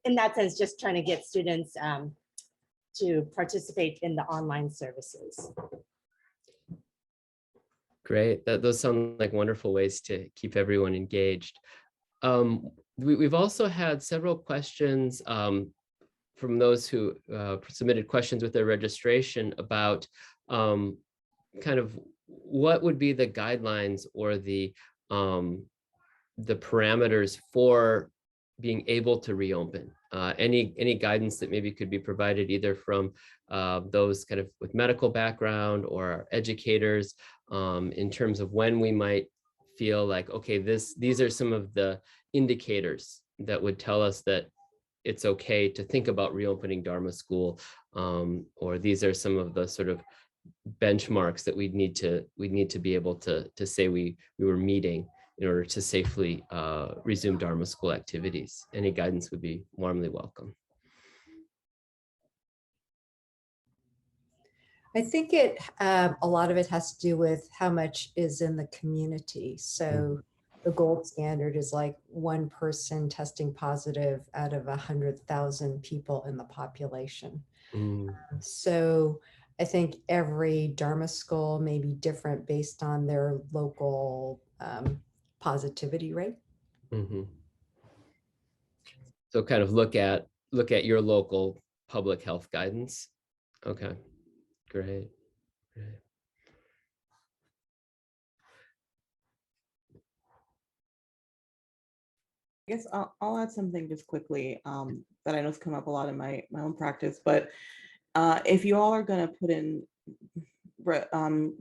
In that sense, just trying to get students to participate in the online services. Great. Those sound like wonderful ways to keep everyone engaged. We've also had several questions from those who submitted questions with their registration about kind of what would be the guidelines or the parameters for being able to reopen. Any guidance that maybe could be provided either from those kind of with medical background or educators in terms of when we might feel like, okay, these are some of the indicators that would tell us that it's okay to think about reopening Dharma School, or these are some of the sort of benchmarks that we'd need to be able to say we were meeting in order to safely resume Dharma School activities. Any guidance would be warmly welcome. I think a lot of it has to do with how much is in the community. So the gold standard is like one person testing positive out of 100,000 people in the population. So I think every Dharma school may be different based on their local positivity rate. So kind of look at your local public health guidance. Okay, great. I guess I'll add something just quickly that I know has come up a lot in my own practice, but if you all are going to put in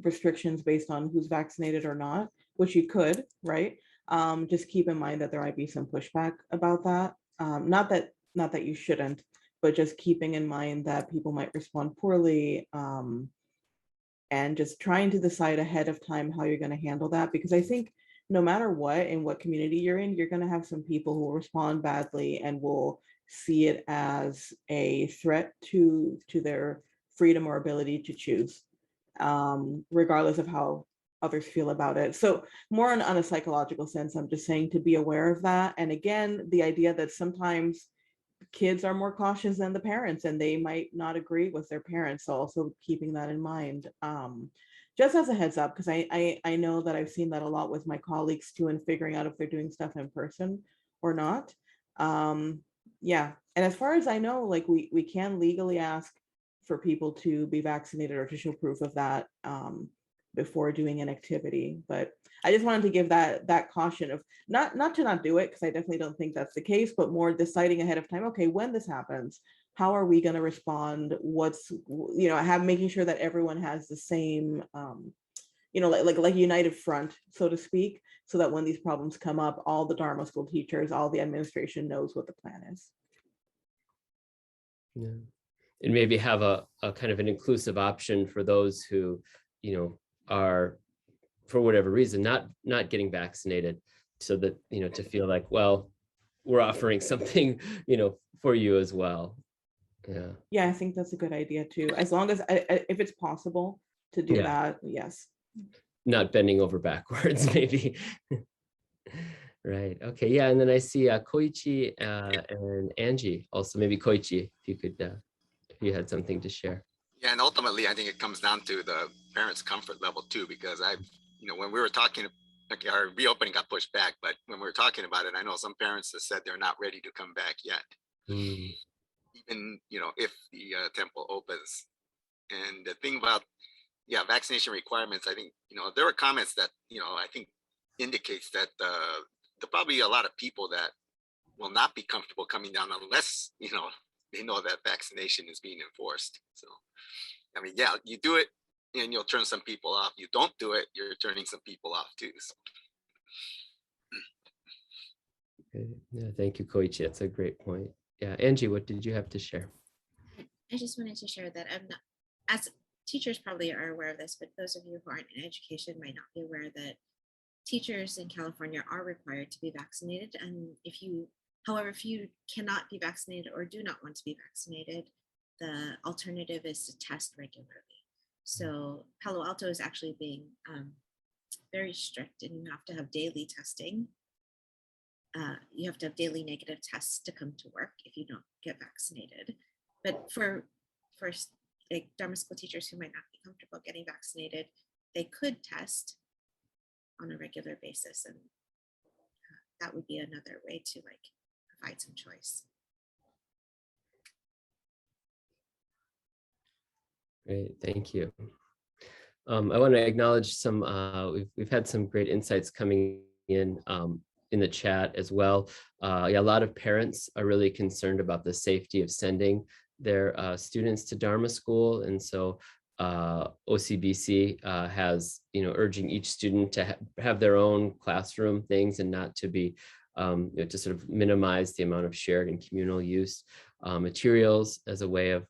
restrictions based on who's vaccinated or not, which you could, right? Just keep in mind that there might be some pushback about that. Not that you shouldn't, but just keeping in mind that people might respond poorly and just trying to decide ahead of time how you're going to handle that. Because I think no matter what, in what community you're in, you're going to have some people who will respond badly and will see it as a threat to their freedom or ability to choose, regardless of how others feel about it. So more on a psychological sense, I'm just saying to be aware of that. And again, the idea that sometimes kids are more cautious than the parents and they might not agree with their parents. So also keeping that in mind, just as a heads up, because I know that I've seen that a lot with my colleagues too, in figuring out if they're doing stuff in person or not. Yeah. And as far as I know, like we can legally ask for people to be vaccinated or to show proof of that before doing an activity. But I just wanted to give that caution of not to not do it, because I definitely don't think that's the case, but more deciding ahead of time, okay, when this happens, how are we going to respond? What's, making sure that everyone has the same, like united front, so to speak, so that when these problems come up, all the Dharma school teachers, all the administration knows what the plan is. Yeah. And maybe have a kind of an inclusive option for those who, are, for whatever reason, not getting vaccinated, so that, to feel like, well, we're offering something, for you as well. Yeah. Yeah, I think that's a good idea too. As long as, if it's possible to do that, yes. Not bending over backwards, maybe. Right. Okay. Yeah. And then I see Koichi and Angie also. Maybe Koichi, if you could, if you had something to share. Yeah, and ultimately, I think it comes down to the parents' comfort level too, because when we were talking, like our reopening got pushed back, but when we were talking about it, I know some parents have said they're not ready to come back yet, even if the temple opens. And the thing about vaccination requirements, I think there were comments that I think indicates that there probably a lot of people that will not be comfortable coming down unless they know that vaccination is being enforced. So I mean, you do it and you'll turn some people off. You don't do it, you're turning some people off too. So. Okay. Yeah, thank you, Koichi. That's a great point. Yeah, Angie, what did you have to share? I just wanted to share that I'm not, as teachers probably are aware of this, but those of you who aren't in education might not be aware that teachers in California are required to be vaccinated. And if you cannot be vaccinated or do not want to be vaccinated, the alternative is to test regularly. So Palo Alto is actually being very strict, and you have to have daily testing. You have to have daily negative tests to come to work if you don't get vaccinated. But for like Dharma school teachers who might not be comfortable getting vaccinated, they could test on a regular basis, and that would be another way to provide some choice. Great, thank you. I want to acknowledge some, we've had some great insights coming in the chat as well. A lot of parents are really concerned about the safety of sending their students to Dharma school. And so OCBC has, urging each student to have their own classroom things and not to be, to sort of minimize the amount of shared and communal use materials as a way of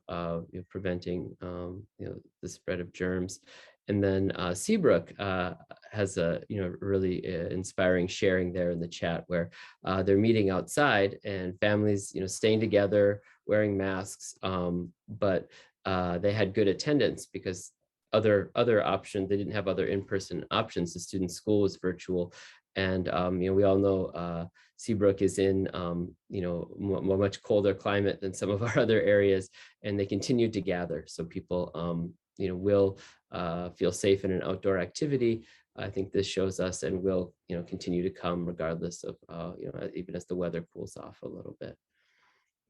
preventing, the spread of germs. And then Seabrook has a really inspiring sharing there in the chat, where they're meeting outside and families staying together, wearing masks, but they had good attendance because other options, they didn't have other in-person options. The student school was virtual, and we all know Seabrook is in a much colder climate than some of our other areas, and they continued to gather. So people will feel safe in an outdoor activity. I think this shows us, and will continue to come regardless of even as the weather cools off a little bit.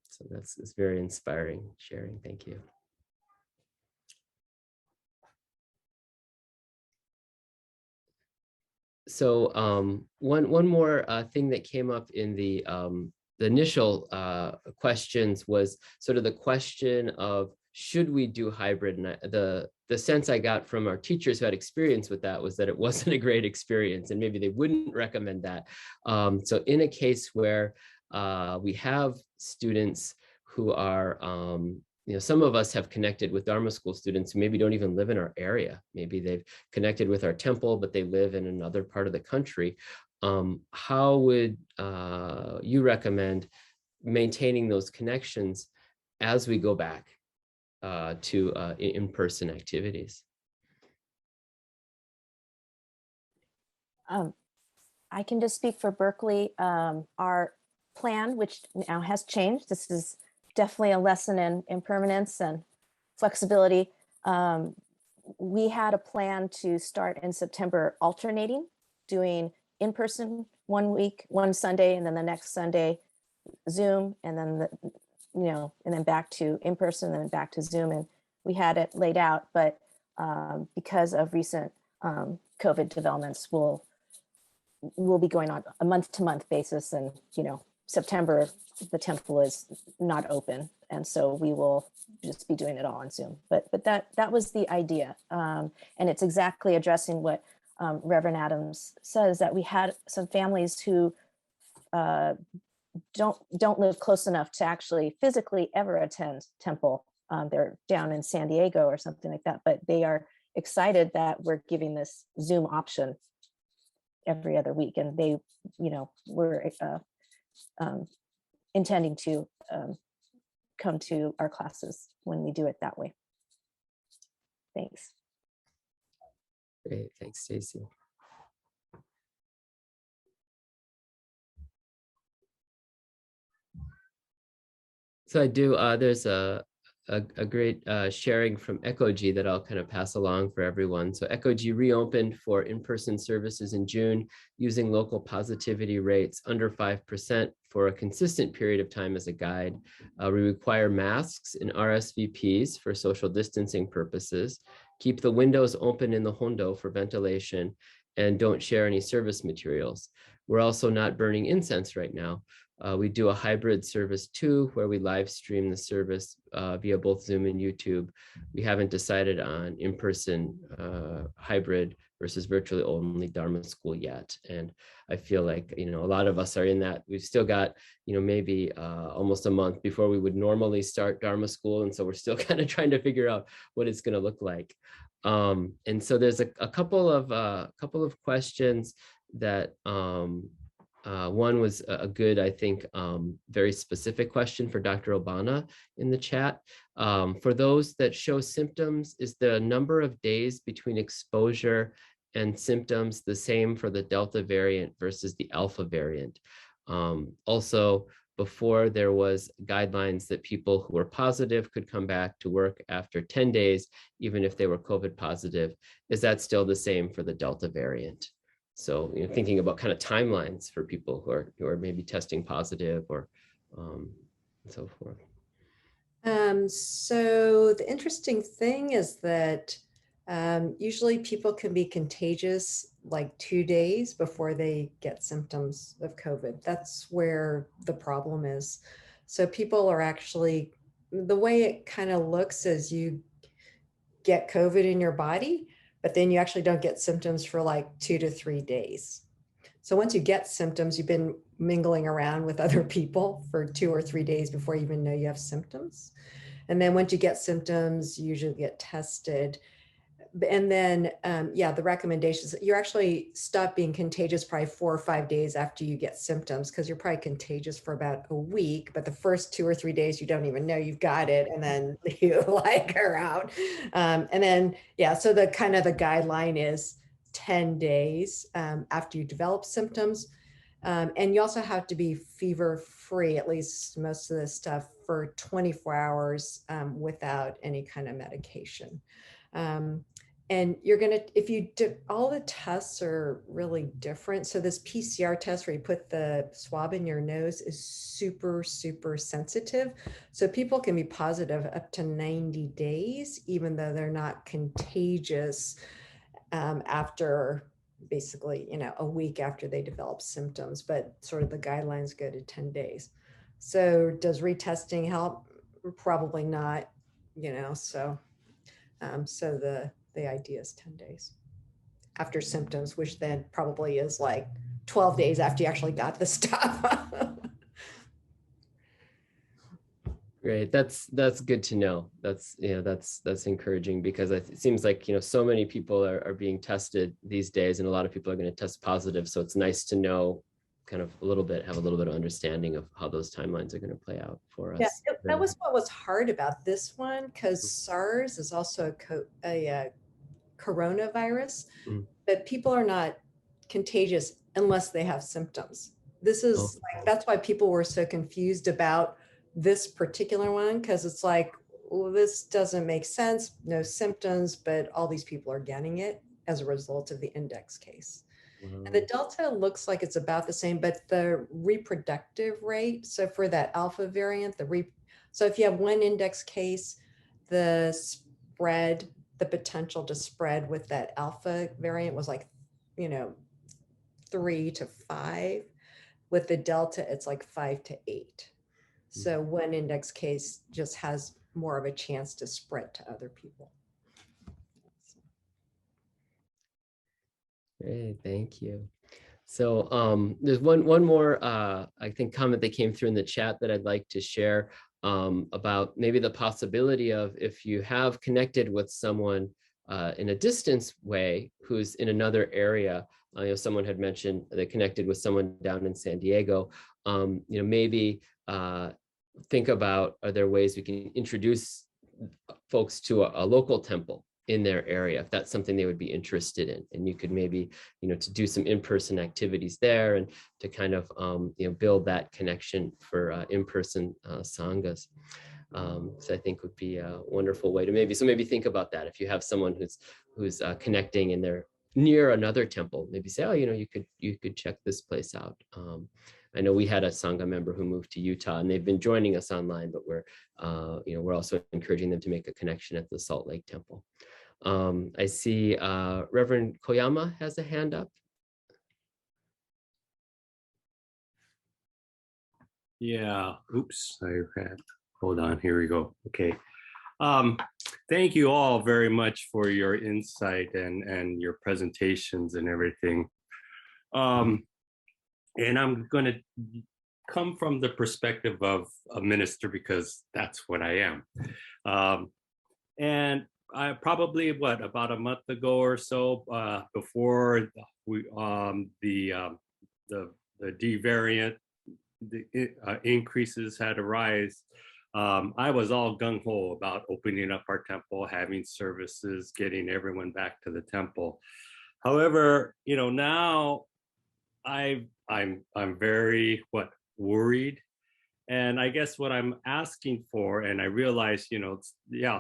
So it's very inspiring sharing. Thank you. So one more thing that came up in the initial questions was sort of the question of, should we do hybrid? And the sense I got from our teachers who had experience with that was that it wasn't a great experience, and maybe they wouldn't recommend that. So in a case where we have students who are some of us have connected with Dharma school students who maybe don't even live in our area. Maybe they've connected with our temple, but they live in another part of the country. How would you recommend maintaining those connections as we go back to in-person activities? I can just speak for Berkeley. Our plan, which now has changed, this is definitely a lesson in impermanence and flexibility. We had a plan to start in September alternating, doing in-person one week, one Sunday, and then the next Sunday Zoom, and then and then back to in-person, and then back to Zoom. And we had it laid out, but because of recent COVID developments, we'll be going on a month-to-month basis, and September the temple is not open, and so we will just be doing it all on Zoom. But that was the idea, and it's exactly addressing what Reverend Adams says, that we had some families who don't live close enough to actually physically ever attend temple. They're down in San Diego or something like that, but they are excited that we're giving this Zoom option every other week, and they were intending to come to our classes when we do it that way. Thanks. Great, thanks, Stacy. So I do, there's a great sharing from Ecog that I'll kind of pass along for everyone. So Ecog reopened for in-person services in June using local positivity rates under 5% for a consistent period of time as a guide. We require masks and RSVPs for social distancing purposes, keep the windows open in the hondo for ventilation, and don't share any service materials. We're also not burning incense right now. We do a hybrid service too, where we live stream the service via both Zoom and YouTube. We haven't decided on in-person hybrid versus virtually only Dharma school yet. And I feel like, a lot of us are in that. We've still got, maybe almost a month before we would normally start Dharma school. And so we're still kind of trying to figure out what it's going to look like. And so there's a couple of questions that one was a good, I think, very specific question for Dr. Obana in the chat. For those that show symptoms, is the number of days between exposure and symptoms the same for the Delta variant versus the Alpha variant? Also, before there was guidelines that people who were positive could come back to work after 10 days, even if they were COVID positive. Is that still the same for the Delta variant? So, thinking about kind of timelines for people who are maybe testing positive or and so forth. So the interesting thing is that usually people can be contagious like 2 days before they get symptoms of COVID. That's where the problem is. So people are actually, the way it kind of looks is you get COVID in your body, but then you actually don't get symptoms for like 2 to 3 days. So once you get symptoms, you've been mingling around with other people for 2 or 3 days before you even know you have symptoms. And then once you get symptoms, you usually get tested. And then, the recommendations, you actually stop being contagious probably 4 or 5 days after you get symptoms, because you're probably contagious for about a week, but the first 2 or 3 days, you don't even know you've got it. And then you are out. And then, so the kind of the guideline is 10 days after you develop symptoms. And you also have to be fever free, at least most of this stuff, for 24 hours without any kind of medication. And you're going to, if you do, all the tests are really different. So this PCR test where you put the swab in your nose is super, super sensitive. So people can be positive up to 90 days, even though they're not contagious after basically, a week after they develop symptoms, but sort of the guidelines go to 10 days. So does retesting help? Probably not, so the idea is 10 days after symptoms, which then probably is like 12 days after you actually got the stuff. Great. That's good to know. That's encouraging, because it seems like, so many people are being tested these days, and a lot of people are going to test positive. So it's nice to know kind of have a little bit of understanding of how those timelines are going to play out for us. Yeah, that was what was hard about this one, because SARS is also a coronavirus, but people are not contagious unless they have symptoms. This is that's why people were so confused about this particular one, because it's like, well, this doesn't make sense, no symptoms, but all these people are getting it as a result of the index case. And the Delta looks like it's about the same, but the reproductive rate, so for that Alpha variant, so if you have one index case, the potential to spread with that Alpha variant was like, 3 to 5. With the Delta, it's like 5 to 8. So one index case just has more of a chance to spread to other people. Great, thank you. So there's one more, I think, comment that came through in the chat that I'd like to share about maybe the possibility of, if you have connected with someone in a distance way who's in another area. Someone had mentioned they connected with someone down in San Diego. Maybe think about, are there ways we can introduce folks to a local temple in their area, if that's something they would be interested in, and you could maybe, to do some in-person activities there, and to kind of, build that connection for in-person sanghas. So I think would be a wonderful way to maybe think about that. If you have someone who's connecting and they're near another temple, maybe say, oh, you could check this place out. I know we had a Sangha member who moved to Utah, and they've been joining us online, but we're also encouraging them to make a connection at the Salt Lake Temple. I see Reverend Koyama has a hand up. Yeah, oops, hold on, here we go. Okay. Thank you all very much for your insight and your presentations and everything. And I'm going to come from the perspective of a minister, because that's what I am. And I probably, about a month ago or so, before the D variant, the increases had arisen, I was all gung-ho about opening up our temple, having services, getting everyone back to the temple. However, now I'm very worried, and I guess what I'm asking for, and I realize,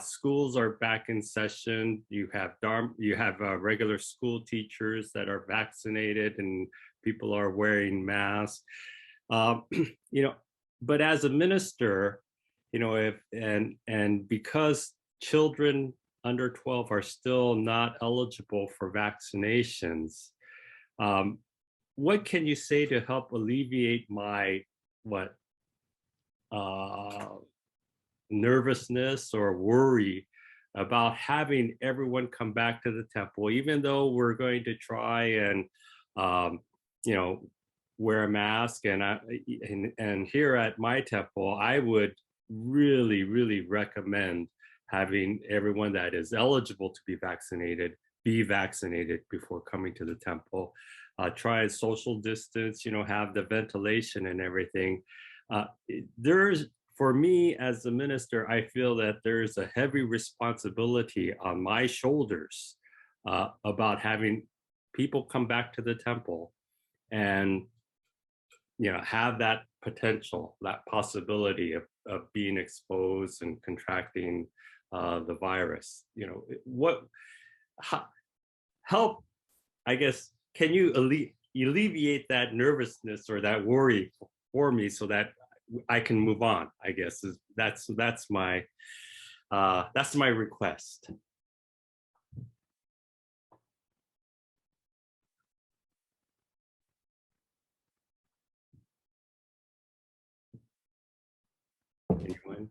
schools are back in session. You have Dharma, you have regular school teachers that are vaccinated, and people are wearing masks. But as a minister, because children under 12 are still not eligible for vaccinations, what can you say to help alleviate my nervousness or worry about having everyone come back to the temple, even though we're going to try and wear a mask, and here at my temple, I would really recommend having everyone that is eligible to be vaccinated before coming to the temple. Try and social distance, have the ventilation and everything. For me as a minister, I feel that there's a heavy responsibility on my shoulders about having people come back to the temple and have that potential, that possibility of being exposed and contracting the virus. Help, I guess, can you alleviate that nervousness or that worry for me so that I can move on, I guess. That's my request. Anyone?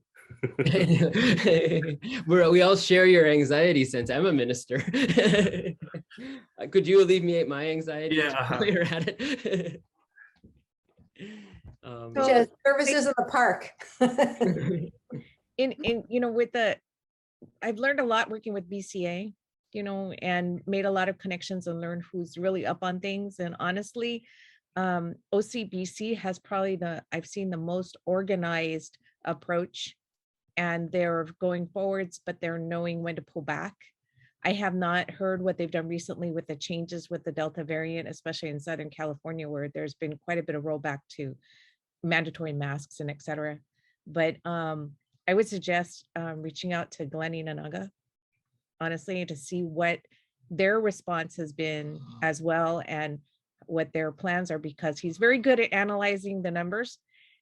We all share your anxiety, since I'm a minister. Could you alleviate my anxiety? Yeah. While you're at it? Just services in the park. I've learned a lot working with BCA, and made a lot of connections and learned who's really up on things. And honestly, OCBC has probably I've seen the most organized approach, and they're going forwards, but they're knowing when to pull back. I have not heard what they've done recently with the changes with the Delta variant, especially in Southern California, where there's been quite a bit of rollback to mandatory masks and et cetera. But I would suggest reaching out to Glennie Nanaga, honestly, to see what their response has been as well and what their plans are, because he's very good at analyzing the numbers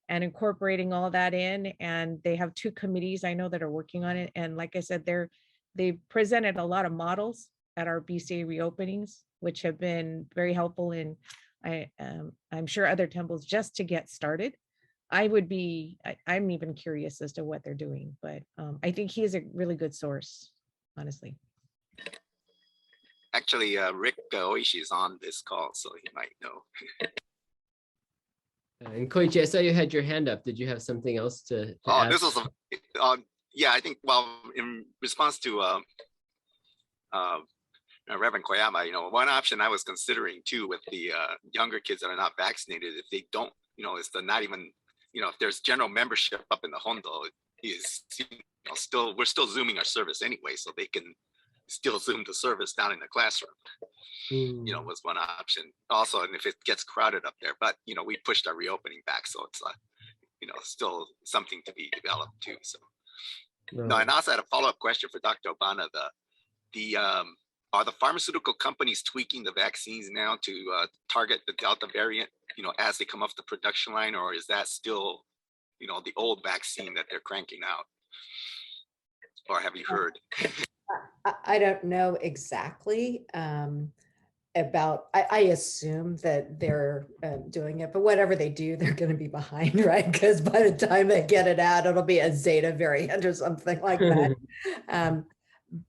and incorporating all that in. And they have 2 committees I know that are working on it. And like I said, they presented a lot of models at our BCA reopenings, which have been very helpful in, I'm sure, other temples just to get started. I'm even curious as to what they're doing, but I think he is a really good source, honestly. Actually, Rick Oishi is on this call, so he might know. And Koichi, I saw you had your hand up. Did you have something else to add? This was yeah, I think, well, in response to Reverend Koyama, one option I was considering too with the younger kids that are not vaccinated, if they don't, is the not even, if there's general membership up in the Hondo, is we're still Zooming our service anyway, so they can still Zoom the service down in the classroom. Was one option. Also, and if it gets crowded up there, but we pushed our reopening back, so it's still something to be developed too. So. No, and I also had a follow-up question for Dr. Obana. Are the pharmaceutical companies tweaking the vaccines now to target the Delta variant, as they come off the production line, or is that still, the old vaccine that they're cranking out? Or have you heard? I don't know exactly about, I assume that they're doing it, but whatever they do, they're going to be behind, right? Because by the time they get it out, it'll be a Zeta variant or something like that.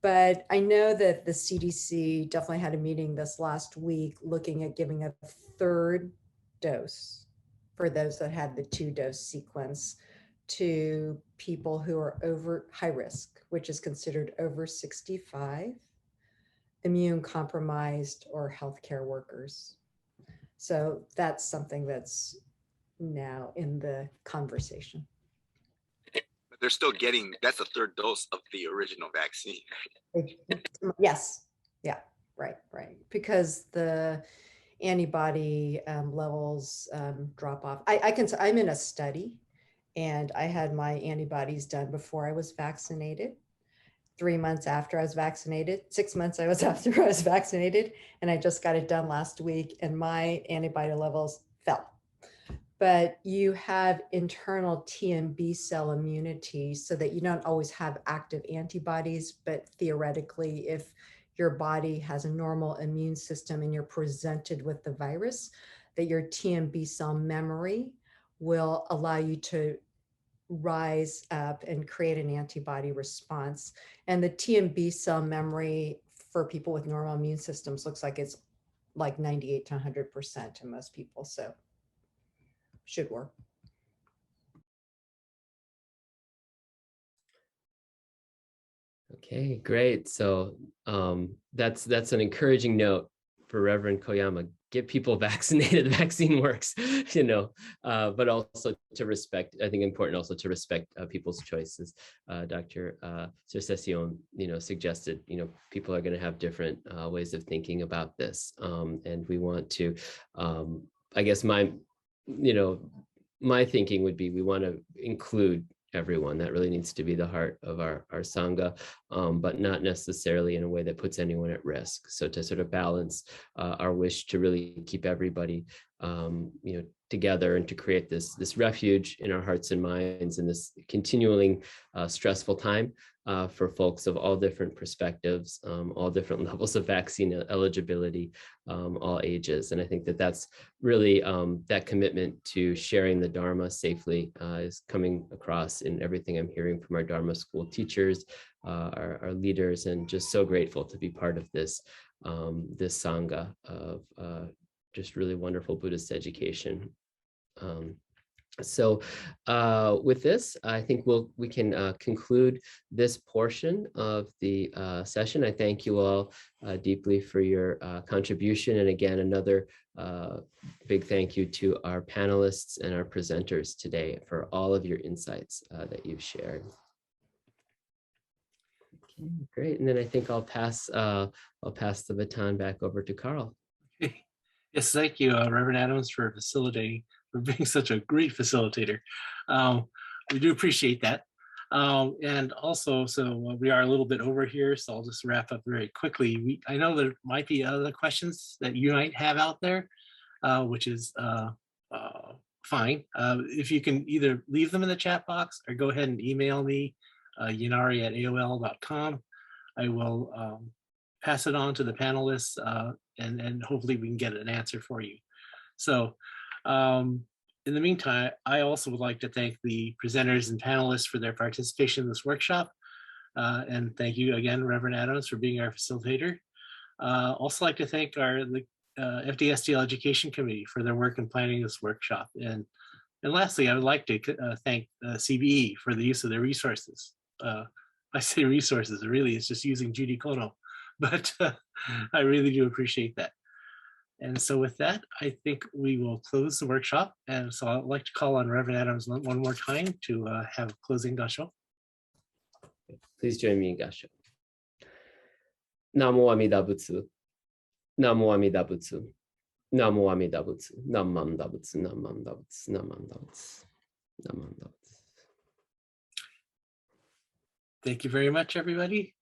But I know that the CDC definitely had a meeting this last week looking at giving a 3rd dose for those that had the 2-dose sequence to people who are over high risk, which is considered over 65, immune compromised, or healthcare workers. So that's something that's now in the conversation. But they're still getting, that's a 3rd dose of the original vaccine. Yes. Yeah. Right. Because the antibody levels drop off. I'm in a study, and I had my antibodies done before I was vaccinated. 3 months after I was vaccinated, 6 months after I was vaccinated, and I just got it done last week, and my antibody levels fell. But you have internal T and B cell immunity, so that you don't always have active antibodies, but theoretically, if your body has a normal immune system and you're presented with the virus, that your T and B cell memory will allow you to rise up and create an antibody response. And the T and B cell memory for people with normal immune systems looks like it's like 98 to 100% in most people. So should work. Okay, great. So that's an encouraging note for Reverend Koyama. Get people vaccinated. The vaccine works, but also to respect, I think important also to respect people's choices. Dr. Circession, suggested, people are going to have different ways of thinking about this. And we want to, I guess my thinking would be, we want to include everyone. That really needs to be the heart of our Sangha, but not necessarily in a way that puts anyone at risk. So to sort of balance our wish to really keep everybody, together, and to create this refuge in our hearts and minds in this continuing stressful time for folks of all different perspectives, all different levels of vaccine eligibility, all ages. And I think that that's really that commitment to sharing the Dharma safely is coming across in everything I'm hearing from our Dharma school teachers, our leaders, and just so grateful to be part of this Sangha of just really wonderful Buddhist education. So with this, I think we can conclude this portion of the session. I thank you all deeply for your contribution. And again, another big thank you to our panelists and our presenters today for all of your insights that you've shared. Okay, great. And then I think I'll pass the baton back over to Carl. Yes, thank you, Reverend Adams, for facilitating, for being such a great facilitator. We do appreciate that. And also, so we are a little bit over here, so I'll just wrap up very quickly. I know there might be other questions that you might have out there, which is fine. If you can either leave them in the chat box or go ahead and email me, yanari@aol.com. I will pass it on to the panelists and hopefully we can get an answer for you. So in the meantime, I also would like to thank the presenters and panelists for their participation in this workshop. And thank you again, Reverend Adams, for being our facilitator. Also like to thank the FDSTL Education Committee for their work in planning this workshop. And lastly, I would like to thank CBE for the use of their resources. I say resources, really it's just using Judy Kono, but I really do appreciate that. And so with that, I think we will close the workshop. And so I'd like to call on Reverend Adams one more time to have a closing gasho. Please join me in gasho. Namo Amida Butsu. Namo Amida Butsu. Namo Amida Butsu. Namam Dabutsu. Namam Dabutsu. Namam Dabutsu. Namam Dabutsu. Thank you very much, everybody.